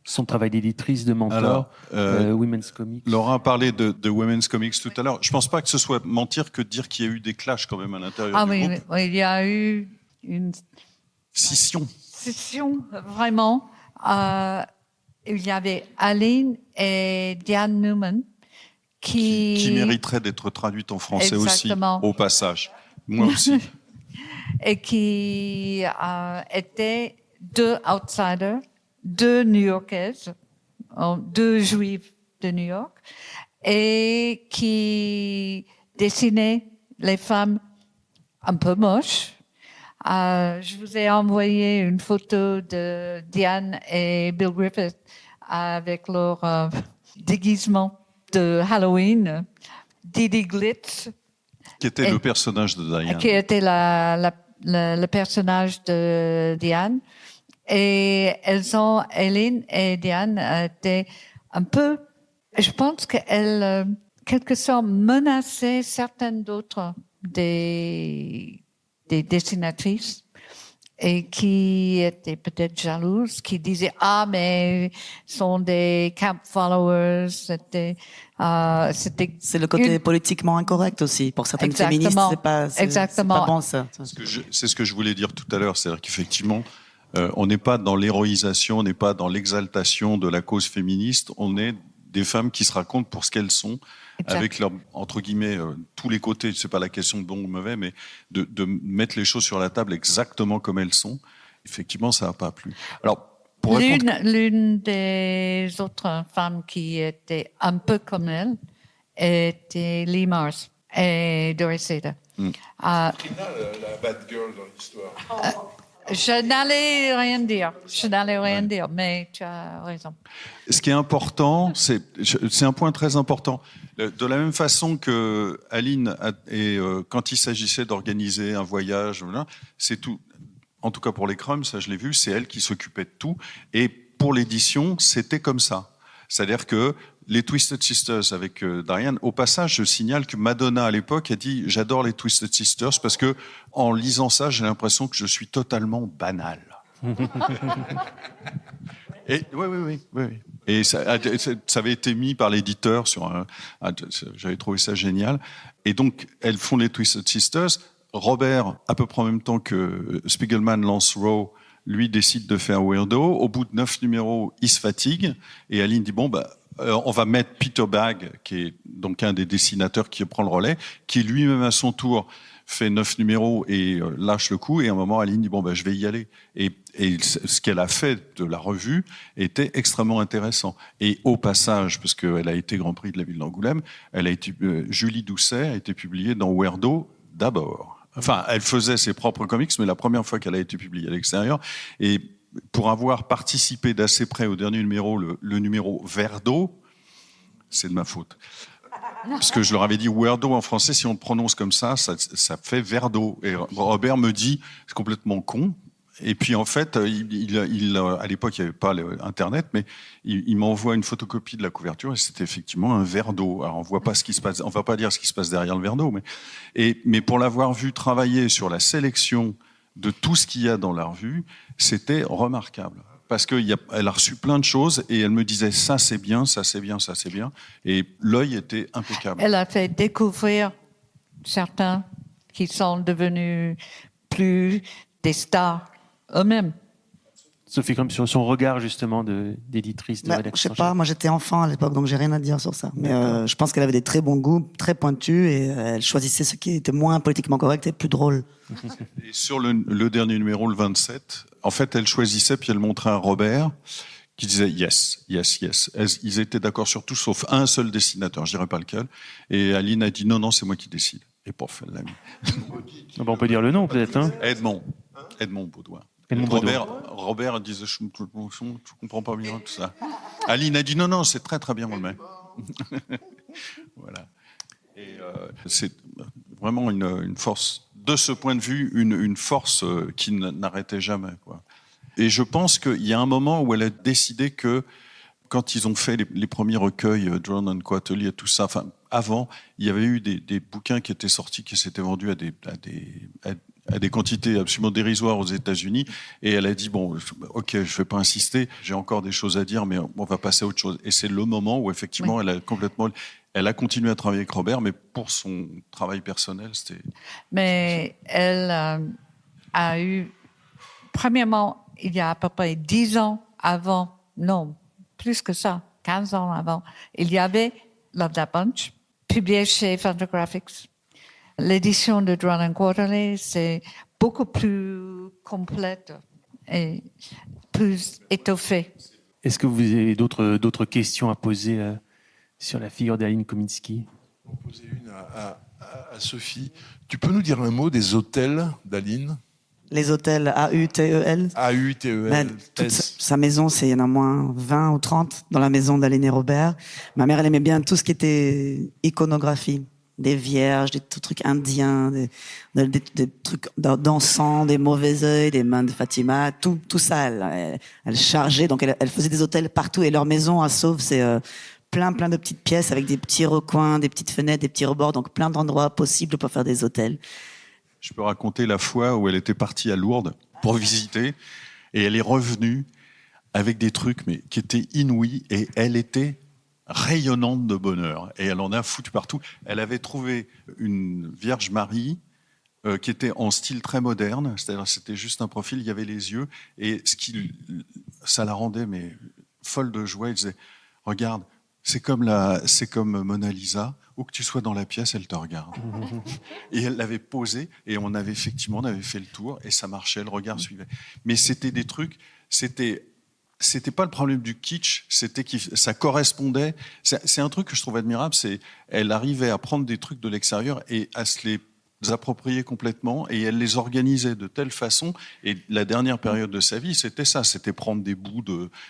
Son travail d'éditrice, de mentor, Women's Comics. Laura a parlé de Women's Comics tout à l'heure. Je ne pense pas que ce soit mentir que de dire qu'il y a eu des clashs quand même à l'intérieur du groupe. Oui, il y a eu une scission. Vraiment. Il y avait Aline et Diane Newman qui mériterait d'être traduite en français. Exactement. Aussi, au passage. Moi aussi. Et qui étaient deux outsiders, deux New-Yorkaises, deux Juives de New York, et qui dessinaient les femmes un peu moches. Je vous ai envoyé une photo de Diane et Bill Griffith avec leur déguisement de Halloween, Didi Glitz. Qui était le personnage de Diane. Qui était le personnage de Diane. Et Hélène et Diane étaient un peu Je pense qu'elle, quelque sorte, menaçait certaines d'autres des dessinatrices et qui étaient peut-être jalouses, qui disaient « Ah, mais sont des camp followers », c'était C'est le côté politiquement incorrect aussi. Pour certaines féministes, c'est pas bon ça. C'est ce que je voulais dire tout à l'heure, c'est-à-dire qu'effectivement, on n'est pas dans l'héroïsation, on n'est pas dans l'exaltation de la cause féministe, on est des femmes qui se racontent pour ce qu'elles sont, avec leur, entre guillemets, tous les côtés, c'est pas la question de bon ou mauvais, mais de mettre les choses sur la table exactement comme elles sont. Effectivement, ça n'a pas plu. Alors, l'une des autres femmes qui était un peu comme elle était Lee Mars et Doris Day. La bad girl dans l'histoire. Je n'allais rien dire, mais tu as raison. Ce qui est important, c'est un point très important. De la même façon que Aline, quand il s'agissait d'organiser un voyage, c'est tout. En tout cas pour les Crumbs, ça je l'ai vu, c'est elle qui s'occupait de tout. Et pour l'édition, c'était comme ça. C'est-à-dire que les Twisted Sisters avec Diane, au passage, je signale que Madonna à l'époque a dit « J'adore les Twisted Sisters parce que en lisant ça, j'ai l'impression que je suis totalement banal. » Et oui. Et ça avait été mis par l'éditeur sur j'avais trouvé ça génial. Et donc, elles font les Twisted Sisters. Robert, à peu près en même temps que Spiegelman lance Row, lui décide de faire Weirdo. Au bout de 9 numéros, il se fatigue. Et Aline dit, bon, on va mettre Peter Bagg, qui est donc un des dessinateurs qui prend le relais, qui lui-même à son tour fait 9 numéros et lâche le coup. Et à un moment, Aline dit, bon, je vais y aller. Et ce qu'elle a fait de la revue était extrêmement intéressant. Et au passage, parce qu'elle a été Grand Prix de la ville d'Angoulême, Julie Doucet a été publiée dans Weirdo d'abord. Enfin, elle faisait ses propres comics, mais la première fois qu'elle a été publiée à l'extérieur. Et pour avoir participé d'assez près au dernier numéro, le numéro Verdo, c'est de ma faute. Parce que je leur avais dit Weirdo en français, si on le prononce comme ça fait Verdo. Et Robert me dit, c'est complètement con. Et puis en fait, à l'époque, il n'y avait pas Internet, mais il m'envoie une photocopie de la couverture et c'était effectivement un verre d'eau. Alors on voit pas ce qui se passe, on va pas dire ce qui se passe derrière le verre d'eau, mais pour l'avoir vu travailler sur la sélection de tout ce qu'il y a dans la revue, c'était remarquable. Parce qu'elle a reçu plein de choses et elle me disait ça c'est bien, ça c'est bien, ça c'est bien. Et l'œil était impeccable. Elle a fait découvrir certains qui sont devenus plus des stars eux-mêmes. Sophie, comme sur son regard justement d'éditrice, de rédactrice. Je sais pas, moi j'étais enfant à l'époque, donc j'ai rien à dire sur ça. Mais je pense qu'elle avait des très bons goûts, très pointus, et elle choisissait ce qui était moins politiquement correct et plus drôle. Et sur le dernier numéro, le 27, en fait, elle choisissait, puis elle montrait à Robert, qui disait yes. Ils étaient d'accord sur tout, sauf un seul dessinateur, je dirais pas lequel. Et Aline a dit non, c'est moi qui décide. Et pof, elle l'a mis. On peut dire le nom peut-être. Hein. Edmond Baudouin. Robert disait je comprends pas bien tout ça. Aline a dit non, c'est très très bien, on le met. Voilà. Et c'est vraiment une force, de ce point de vue, une force qui n'arrêtait jamais, quoi. Et je pense qu'il y a un moment où elle a décidé que quand ils ont fait les premiers recueils, Drawn and Quarterly et tout ça, enfin, avant, il y avait eu des bouquins qui étaient sortis, qui s'étaient vendus à des quantités absolument dérisoires aux États-Unis. Et elle a dit, bon, ok, je ne vais pas insister, j'ai encore des choses à dire, mais on va passer à autre chose. Et c'est le moment où, effectivement, oui. Elle a continué à travailler avec Robert, mais pour son travail personnel, c'était... Mais elle a eu, premièrement, il y a à peu près 10 ans avant, non, plus que ça, 15 ans avant, il y avait Love That Bunch, publié chez Fantagraphics. L'édition de Drawn and Quarterly, c'est beaucoup plus complète et plus étoffée. Est-ce que vous avez d'autres questions à poser sur la figure d'Aline Kominsky? Je vais en poser une à Sophie. Tu peux nous dire un mot des hôtels d'Aline? Les hôtels A-U-T-E-L. A-U-T-E-L. Toute sa maison, il y en a moins 20 ou 30 dans la maison d'Aline et Robert. Ma mère, elle aimait bien tout ce qui était iconographie. Des vierges, des trucs indiens, des trucs d'encens, des mauvais œils, des mains de Fatima, tout ça, elle chargeait. Donc elle faisait des hôtels partout et leur maison à Sauve, c'est plein de petites pièces avec des petits recoins, des petites fenêtres, des petits rebords, donc plein d'endroits possibles pour faire des hôtels. Je peux raconter la fois où elle était partie à Lourdes pour visiter et elle est revenue avec des trucs mais qui étaient inouïs et elle était rayonnante de bonheur et elle en a foutu partout. Elle avait trouvé une Vierge Marie qui était en style très moderne, c'est-à-dire c'était juste un profil, il y avait les yeux et ça la rendait mais folle de joie. Elle disait regarde, c'est comme Mona Lisa, où que tu sois dans la pièce, elle te regarde. Et elle l'avait posé, et on avait fait le tour, et ça marchait, le regard suivait. Mais c'était des trucs, c'était pas le problème du kitsch, c'était que ça correspondait. C'est un truc que je trouve admirable, c'est elle arrivait à prendre des trucs de l'extérieur et à se les approprier complètement, et elle les organisait de telle façon. Et la dernière période de sa vie, c'était ça, c'était prendre des bouts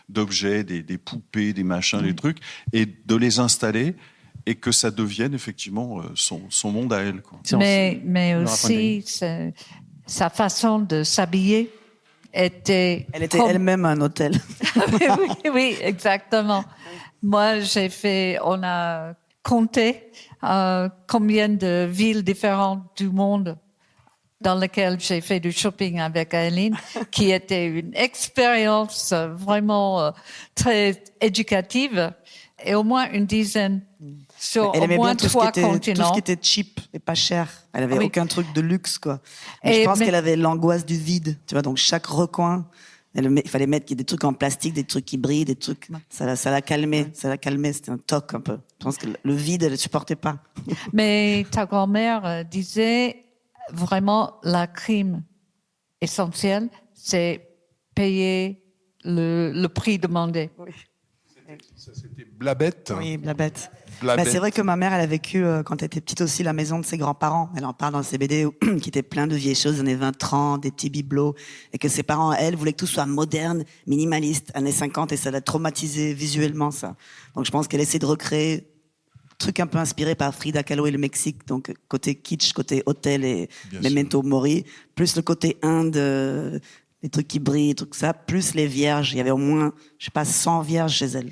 d'objets, des poupées, des machins, des trucs, et de les installer, et que ça devienne effectivement son monde à elle, quoi. Mais aussi, sa façon de s'habiller était... Elle était elle-même un hôtel. oui, exactement. Moi, on a compté combien de villes différentes du monde dans lesquelles j'ai fait du shopping avec Aileen, qui était une expérience vraiment très éducative, et au moins une dizaine sur Elle au aimait moins bien 3 tout ce continents. qui était cheap et pas cher. Elle avait Oui. aucun truc de luxe, quoi. Mais je pense qu'elle avait l'angoisse du vide, tu vois. Donc chaque recoin, il fallait mettre des trucs en plastique, des trucs qui brillent, des trucs. Ça la calmait, C'était un toc un peu. Je pense que le vide, elle ne supportait pas. Mais ta grand-mère disait vraiment la crime essentielle, c'est payer le prix demandé. Ça, c'était Blabette. Oui, Blabette. Bah, c'est vrai que ma mère, elle a vécu, quand elle était petite aussi, la maison de ses grands-parents. Elle en parle dans ses BD, qui était plein de vieilles choses, années 20-30, des petits bibelots, et que ses parents, elle, voulaient que tout soit moderne, minimaliste, années 50, et ça l'a traumatisé visuellement, ça. Donc je pense qu'elle essaie de recréer truc un peu inspiré par Frida Kahlo et le Mexique, donc côté kitsch, côté hôtel et Memento Mori, plus le côté Inde, les trucs qui brillent, tout ça, plus les vierges. Il y avait au moins, 100 vierges chez elle.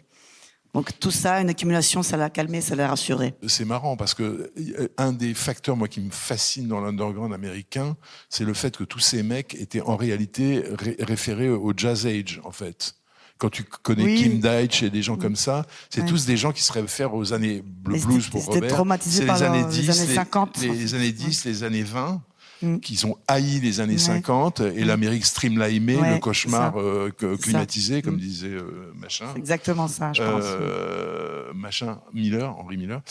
Donc tout ça, une accumulation, ça l'a calmé, ça l'a rassuré. C'est marrant parce que un des facteurs, moi, qui me fascine dans l'underground américain, c'est le fait que tous ces mecs étaient en réalité référés au Jazz Age, en fait. Quand tu connais Kim Deitch et des gens comme ça, c'est tous des gens qui se réfèrent aux années blues pour Robert. Traumatisés par les années 10, les années 50. Les années 10, les années 20. Qu'ils ont haï les années 50 et l'Amérique streamlinée, le cauchemar climatisé, comme disait machin. C'est exactement ça, je pense. Machin, Henry Miller.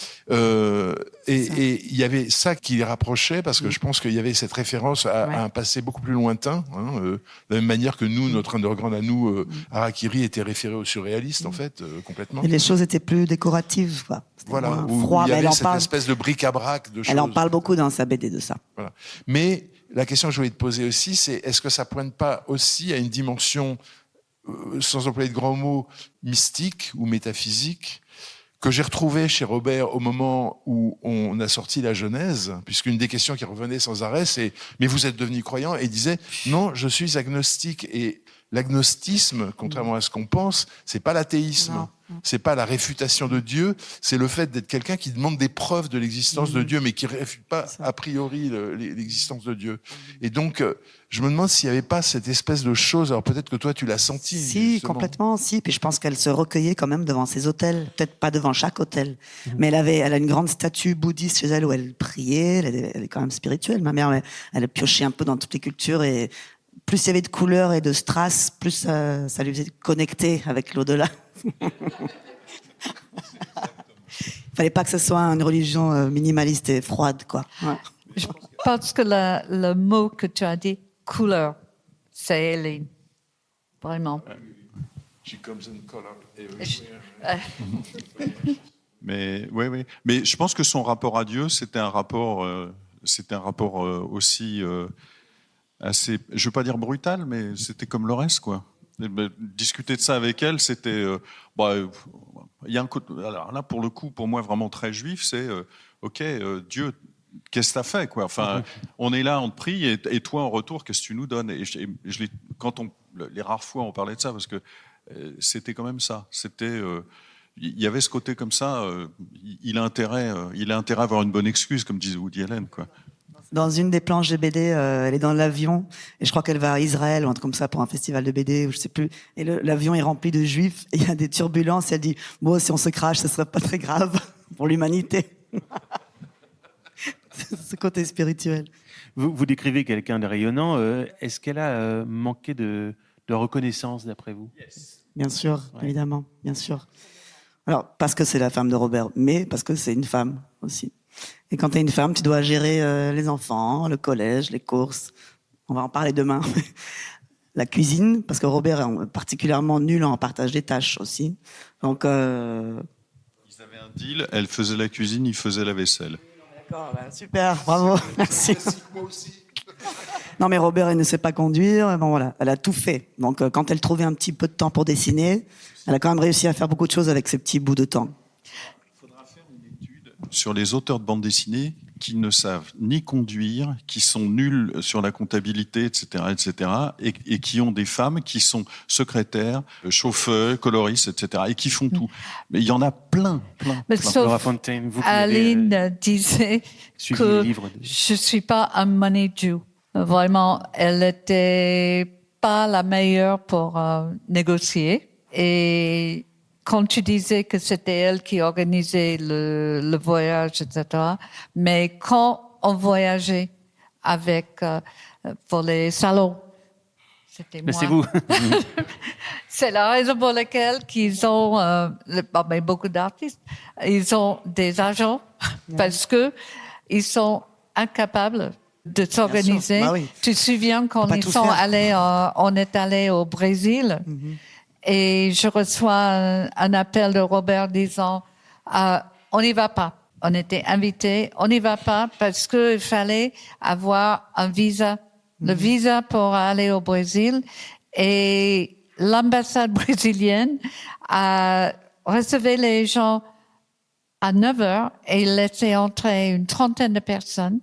Et il y avait ça qui les rapprochait, parce que je pense qu'il y avait cette référence à un passé beaucoup plus lointain, de la même manière que nous, notre underground à nous, Harakiri était référé au surréaliste, en fait, complètement. Et les choses étaient plus décoratives, quoi. Voilà, froid, où il y avait cette espèce de bric-à-brac de choses. Elle en parle beaucoup dans sa BD de ça. Voilà. Mais la question que je voulais te poser aussi, c'est est-ce que ça pointe pas aussi à une dimension, sans employer de grands mots, mystique ou métaphysique, que j'ai retrouvée chez Robert au moment où on a sorti la Genèse, puisqu'une des questions qui revenait sans arrêt, c'est « Mais vous êtes devenu croyant ?» Et il disait « Non, je suis agnostique. » Et l'agnostisme, contrairement à ce qu'on pense, c'est pas l'athéisme. Non. C'est pas la réfutation de Dieu, c'est le fait d'être quelqu'un qui demande des preuves de l'existence de Dieu, mais qui réfute pas a priori l'existence de Dieu. Et donc, je me demande s'il n'y avait pas cette espèce de chose, alors peut-être que toi tu l'as senti. Si, justement. Complètement, si. Puis je pense qu'elle se recueillait quand même devant ses hôtels, peut-être pas devant chaque hôtel, mais elle a une grande statue bouddhiste chez elle où elle priait, elle est quand même spirituelle. Ma mère, elle a pioché un peu dans toutes les cultures, et plus il y avait de couleurs et de strass, plus ça lui faisait connecter avec l'au-delà. Il fallait pas que ce soit une religion minimaliste et froide, quoi. Ouais. Je pense que le mot que tu as dit, couleur, c'est Aileen. Vraiment. She comes in color everywhere. Mais oui. Mais je pense que son rapport à Dieu, c'était un rapport aussi assez, je veux pas dire brutal, mais c'était comme le reste, quoi. Discuter de ça avec elle, c'était, il y a un côté, alors là pour le coup, pour moi vraiment très juif, c'est ok, Dieu, qu'est-ce que t'as fait, quoi. Enfin, on est là, on te prie, et toi en retour, qu'est-ce que tu nous donnes? Et les rares fois on parlait de ça, parce que c'était quand même ça. C'était il y avait ce côté comme ça. Il a intérêt à avoir une bonne excuse, comme disait Woody Allen, quoi. Dans une des planches de BD, elle est dans l'avion et je crois qu'elle va à Israël ou un truc comme ça pour un festival de BD ou je sais plus. Et l'avion est rempli de juifs et il y a des turbulences. Et elle dit bon, si on se crache, ce serait pas très grave pour l'humanité. Ce côté spirituel. Vous décrivez quelqu'un de rayonnant. Est-ce qu'elle a manqué de reconnaissance, d'après vous? Bien sûr, évidemment, bien sûr. Alors, parce que c'est la femme de Robert, mais parce que c'est une femme aussi. Et quand tu es une femme, tu dois gérer les enfants, le collège, les courses. On va en parler demain. La cuisine, parce que Robert est particulièrement nul en partage des tâches aussi. Donc, Ils avaient un deal, elle faisait la cuisine, il faisait la vaisselle. D'accord, super, bravo, merci. Non, mais Robert, il ne sait pas conduire. Bon, voilà, elle a tout fait. Donc, quand elle trouvait un petit peu de temps pour dessiner, elle a quand même réussi à faire beaucoup de choses avec ces petits bouts de temps. Il faudra faire une étude sur les auteurs de bande dessinée qui ne savent ni conduire, qui sont nuls sur la comptabilité, etc., et qui ont des femmes qui sont secrétaires, chauffeurs, coloristes, etc., et qui font tout. Mais il y en a plein. Mais Laura sauf Fontaine, vous qui avez, Aline disait suivi les que livres de- je suis pas un money Jew. Vraiment, elle était pas la meilleure pour négocier. Et quand tu disais que c'était elle qui organisait le voyage, etc. Mais quand on voyageait avec pour les salons, c'était moi. Mais c'est vous. C'est la raison pour laquelle qu'ils ont beaucoup d'artistes, ils ont des agents parce que ils sont incapables de s'organiser. Bah oui. Tu te souviens quand pas ils tout sont faire. allés, on est allé au Brésil et je reçois un appel de Robert disant on n'y va pas. On était invités, on n'y va pas parce que il fallait avoir un visa, le visa pour aller au Brésil et l'ambassade brésilienne a recevé les gens à 9h et laissait entrer une trentaine de personnes.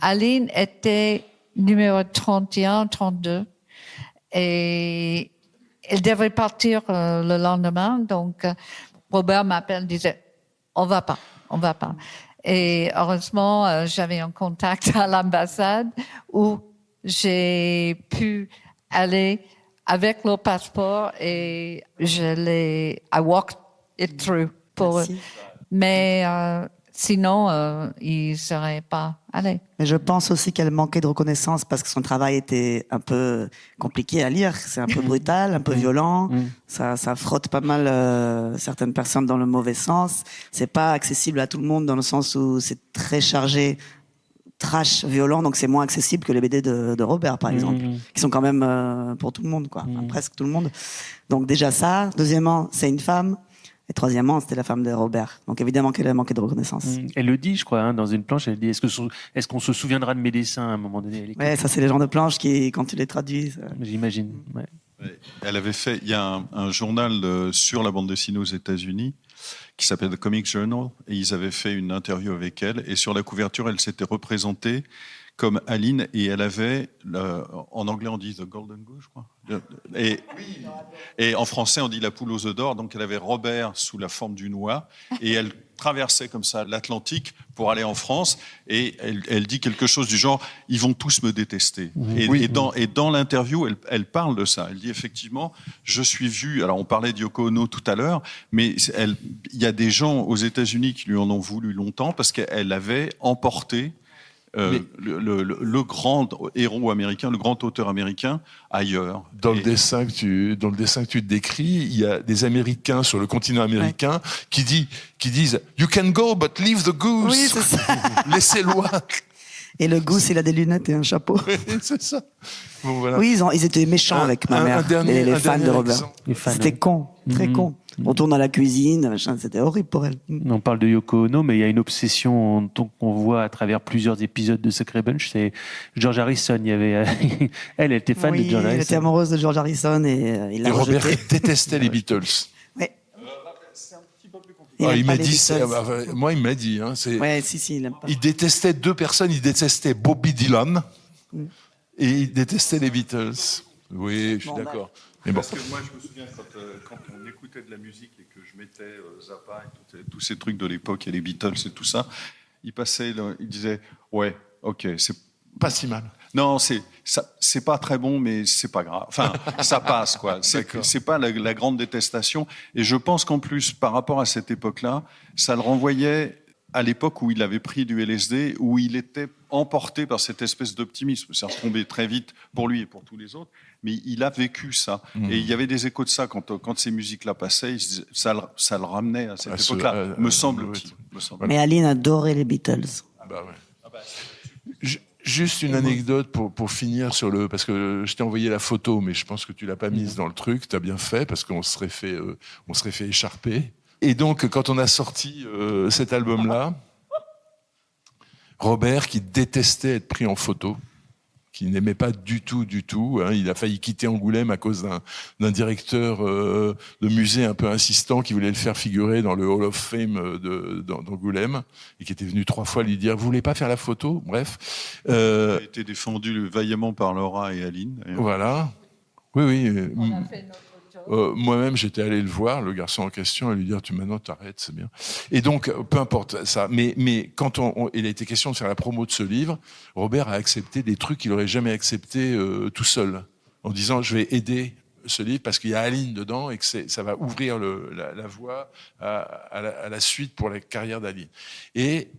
Aline était numéro 31, 32 et elle devait partir le lendemain. Donc, Robert m'appelle, disait, on va pas. Et heureusement, j'avais un contact à l'ambassade où j'ai pu aller avec le passeport et I walked it through pour eux. Merci. Mais sinon, il ne serait pas allé. Mais je pense aussi qu'elle manquait de reconnaissance parce que son travail était un peu compliqué à lire. C'est un peu brutal, un peu violent. Ça frotte pas mal certaines personnes dans le mauvais sens. C'est pas accessible à tout le monde dans le sens où c'est très chargé, trash, violent. Donc c'est moins accessible que les BD de Robert, par exemple, qui sont quand même pour tout le monde, quoi. Enfin, presque tout le monde. Donc déjà ça. Deuxièmement, c'est une femme. Et troisièmement, c'était la femme de Robert. Donc évidemment qu'elle a manqué de reconnaissance. Elle le dit, je crois, dans une planche. Elle dit est-ce qu'on se souviendra de mes dessins à un moment donné? Ouais, ça c'est les genres de planches qui, quand tu les traduis. J'imagine. Ouais. Elle avait fait, il y a un journal sur la bande dessinée aux États-Unis qui s'appelle The Comic Journal, et ils avaient fait une interview avec elle, et sur la couverture, elle s'était représentée comme Aline, et elle avait, en anglais on dit The Golden Goose, je crois, et en français on dit la poule aux œufs d'or, donc elle avait Robert sous la forme d'une oie, et elle traversait comme ça l'Atlantique pour aller en France, et elle dit quelque chose du genre « ils vont tous me détester ». Et dans l'interview, elle parle de ça. Elle dit effectivement « je suis vue », alors on parlait d'Yoko Ono tout à l'heure, mais il y a des gens aux États-Unis qui lui en ont voulu longtemps parce qu'elle avait emporté le grand héros américain, le grand auteur américain ailleurs. Dans le dessin que tu décris, il y a des Américains sur le continent américain qui disent You can go, but leave the goose. Oui, c'est ça. Laissez-le. Et le goose, il a des lunettes et un chapeau. C'est ça. Bon, voilà. Oui, ils étaient méchants avec ma mère, les fans de Robert. exemple. C'était con, très con. On tourne dans la cuisine, machin, c'était horrible pour elle. On parle de Yoko Ono, mais il y a une obsession qu'on voit à travers plusieurs épisodes de Secret Bunch. C'est George Harrison. Il y avait, elle était fan de George Harrison. Elle était amoureuse de George Harrison et il l'a Et Robert rejeté. détestait les Beatles. Ouais. Il aime m'a pas les dit, Beatles. moi il m'a dit, Ouais, si, il aime pas. il détestait deux personnes, il détestait Bobby Dylan et il détestait les Beatles. Oui, je suis Bon, d'accord. Mais bon. Parce que moi, je me souviens quand on écoutait de la musique et que je mettais Zappa et tous ces trucs de l'époque, et les Beatles et tout ça, il disait ouais, ok, c'est Pas si mal. non, c'est pas très bon, mais c'est pas grave. Enfin, ça passe, quoi. C'est pas la grande détestation. Et je pense qu'en plus, par rapport à cette époque-là, ça le renvoyait à l'époque où il avait pris du LSD, où il était emporté par cette espèce d'optimisme. C'est retombé très vite pour lui et pour tous les autres, mais il a vécu ça. Et il y avait des échos de ça quand ces musiques-là passaient, ça le ramenait à cette époque-là, me semble-t-il. Mais Aline adorait les Beatles. Bah ouais. Juste une anecdote pour finir sur parce que je t'ai envoyé la photo, mais je pense que tu l'as pas mise dans le truc. T'as bien fait parce qu'on se serait fait écharper. Et donc, quand on a sorti cet album-là, Robert, qui détestait être pris en photo, qui n'aimait pas du tout, hein, il a failli quitter Angoulême à cause d'un directeur de musée un peu insistant qui voulait le faire figurer dans le Hall of Fame d'Angoulême et qui était venu 3 fois lui dire « Vous voulez pas faire la photo ?» Bref. Il a été défendu vaillamment par Laura et Aline. Voilà. Oui. On a fait notre moi-même, j'étais allé le voir, le garçon en question, et lui dire maintenant t'arrêtes, c'est bien. Et donc, peu importe ça. Mais quand il a été question de faire la promo de ce livre, Robert a accepté des trucs qu'il aurait jamais accepté tout seul, en disant je vais aider ce livre parce qu'il y a Aline dedans et que ça va ouvrir la voie à la suite pour la carrière d'Aline. Et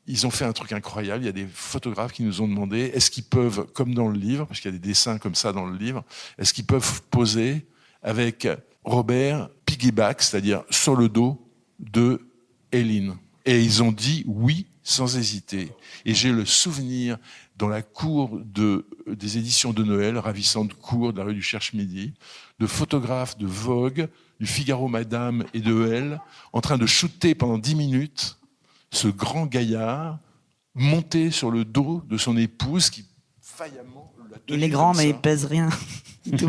ils ont fait un truc incroyable. Il y a des photographes qui nous ont demandé est-ce qu'ils peuvent, comme dans le livre, parce qu'il y a des dessins comme ça dans le livre, est-ce qu'ils peuvent poser avec Robert piggyback, c'est-à-dire sur le dos de Hélène. Et ils ont dit oui sans hésiter. Et j'ai le souvenir dans la cour des éditions de Noël, ravissante cour de la rue du Cherche-Midi, de photographes de Vogue, du Figaro Madame et de Elle, en train de shooter pendant 10 minutes ce grand gaillard monté sur le dos de son épouse qui vaillamment l'a tenu. Il est grand, mais ça. il pèse rien.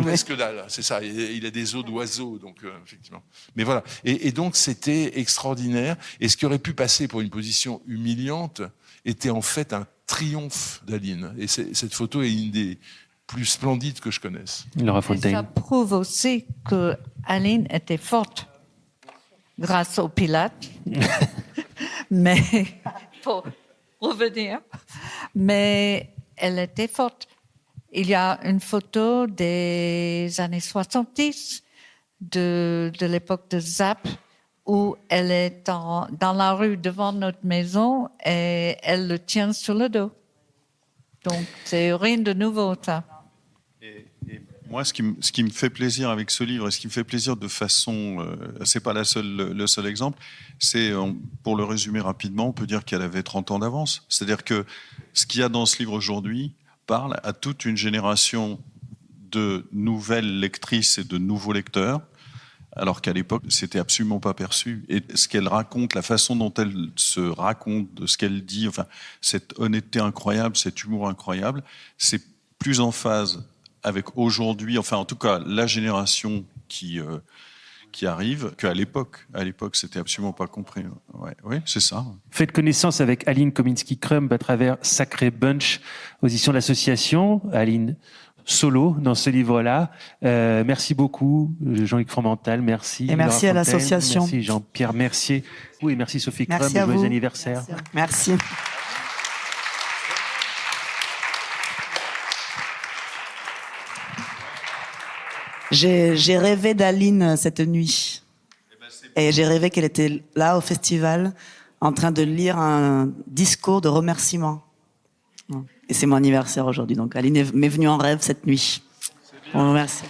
Presque que dalle, c'est ça. Il a des os d'oiseau, donc effectivement. Mais voilà. Et donc c'était extraordinaire. Et ce qui aurait pu passer pour une position humiliante était en fait un triomphe d'Aline. Et cette photo est une des plus splendides que je connaisse. Laura Et ça Fontaine. prouve aussi que Aline était forte grâce au Pilates. Mais pour revenir, mais elle était forte. Il y a une photo des années 70 de l'époque de Zap où elle est dans la rue devant notre maison et elle le tient sur le dos. Donc, c'est rien de nouveau, ça. Et moi, ce qui me fait plaisir avec ce livre, et ce qui me fait plaisir de façon, c'est pas le seul exemple, c'est, pour le résumer rapidement, on peut dire qu'elle avait 30 ans d'avance. C'est-à-dire que ce qu'il y a dans ce livre aujourd'hui parle à toute une génération de nouvelles lectrices et de nouveaux lecteurs, alors qu'à l'époque, c'était absolument pas perçu. Et ce qu'elle raconte, la façon dont elle se raconte, de ce qu'elle dit, enfin, cette honnêteté incroyable, cet humour incroyable, c'est plus en phase avec aujourd'hui, enfin, en tout cas, la génération qui arrive, qu'à l'époque. À l'époque, c'était absolument pas compris. Ouais, oui, c'est ça. Faites connaissance avec Aline Kominsky-Crumb à travers Sacré Bunch, aux éditions de l'association. Aline, solo dans ce livre-là. Merci beaucoup, Jean-Luc Fromental. Merci. Et merci Laura à Fontaine, l'association. Merci Jean-Pierre Mercier. Oui, merci Sophie Crumb. Merci à Joyeux vous. anniversaire. Merci. J'ai rêvé d'Aline cette nuit. Et j'ai rêvé qu'elle était là au festival en train de lire un discours de remerciement. Et c'est mon anniversaire aujourd'hui. Donc Aline m'est venue en rêve cette nuit. Bon, merci.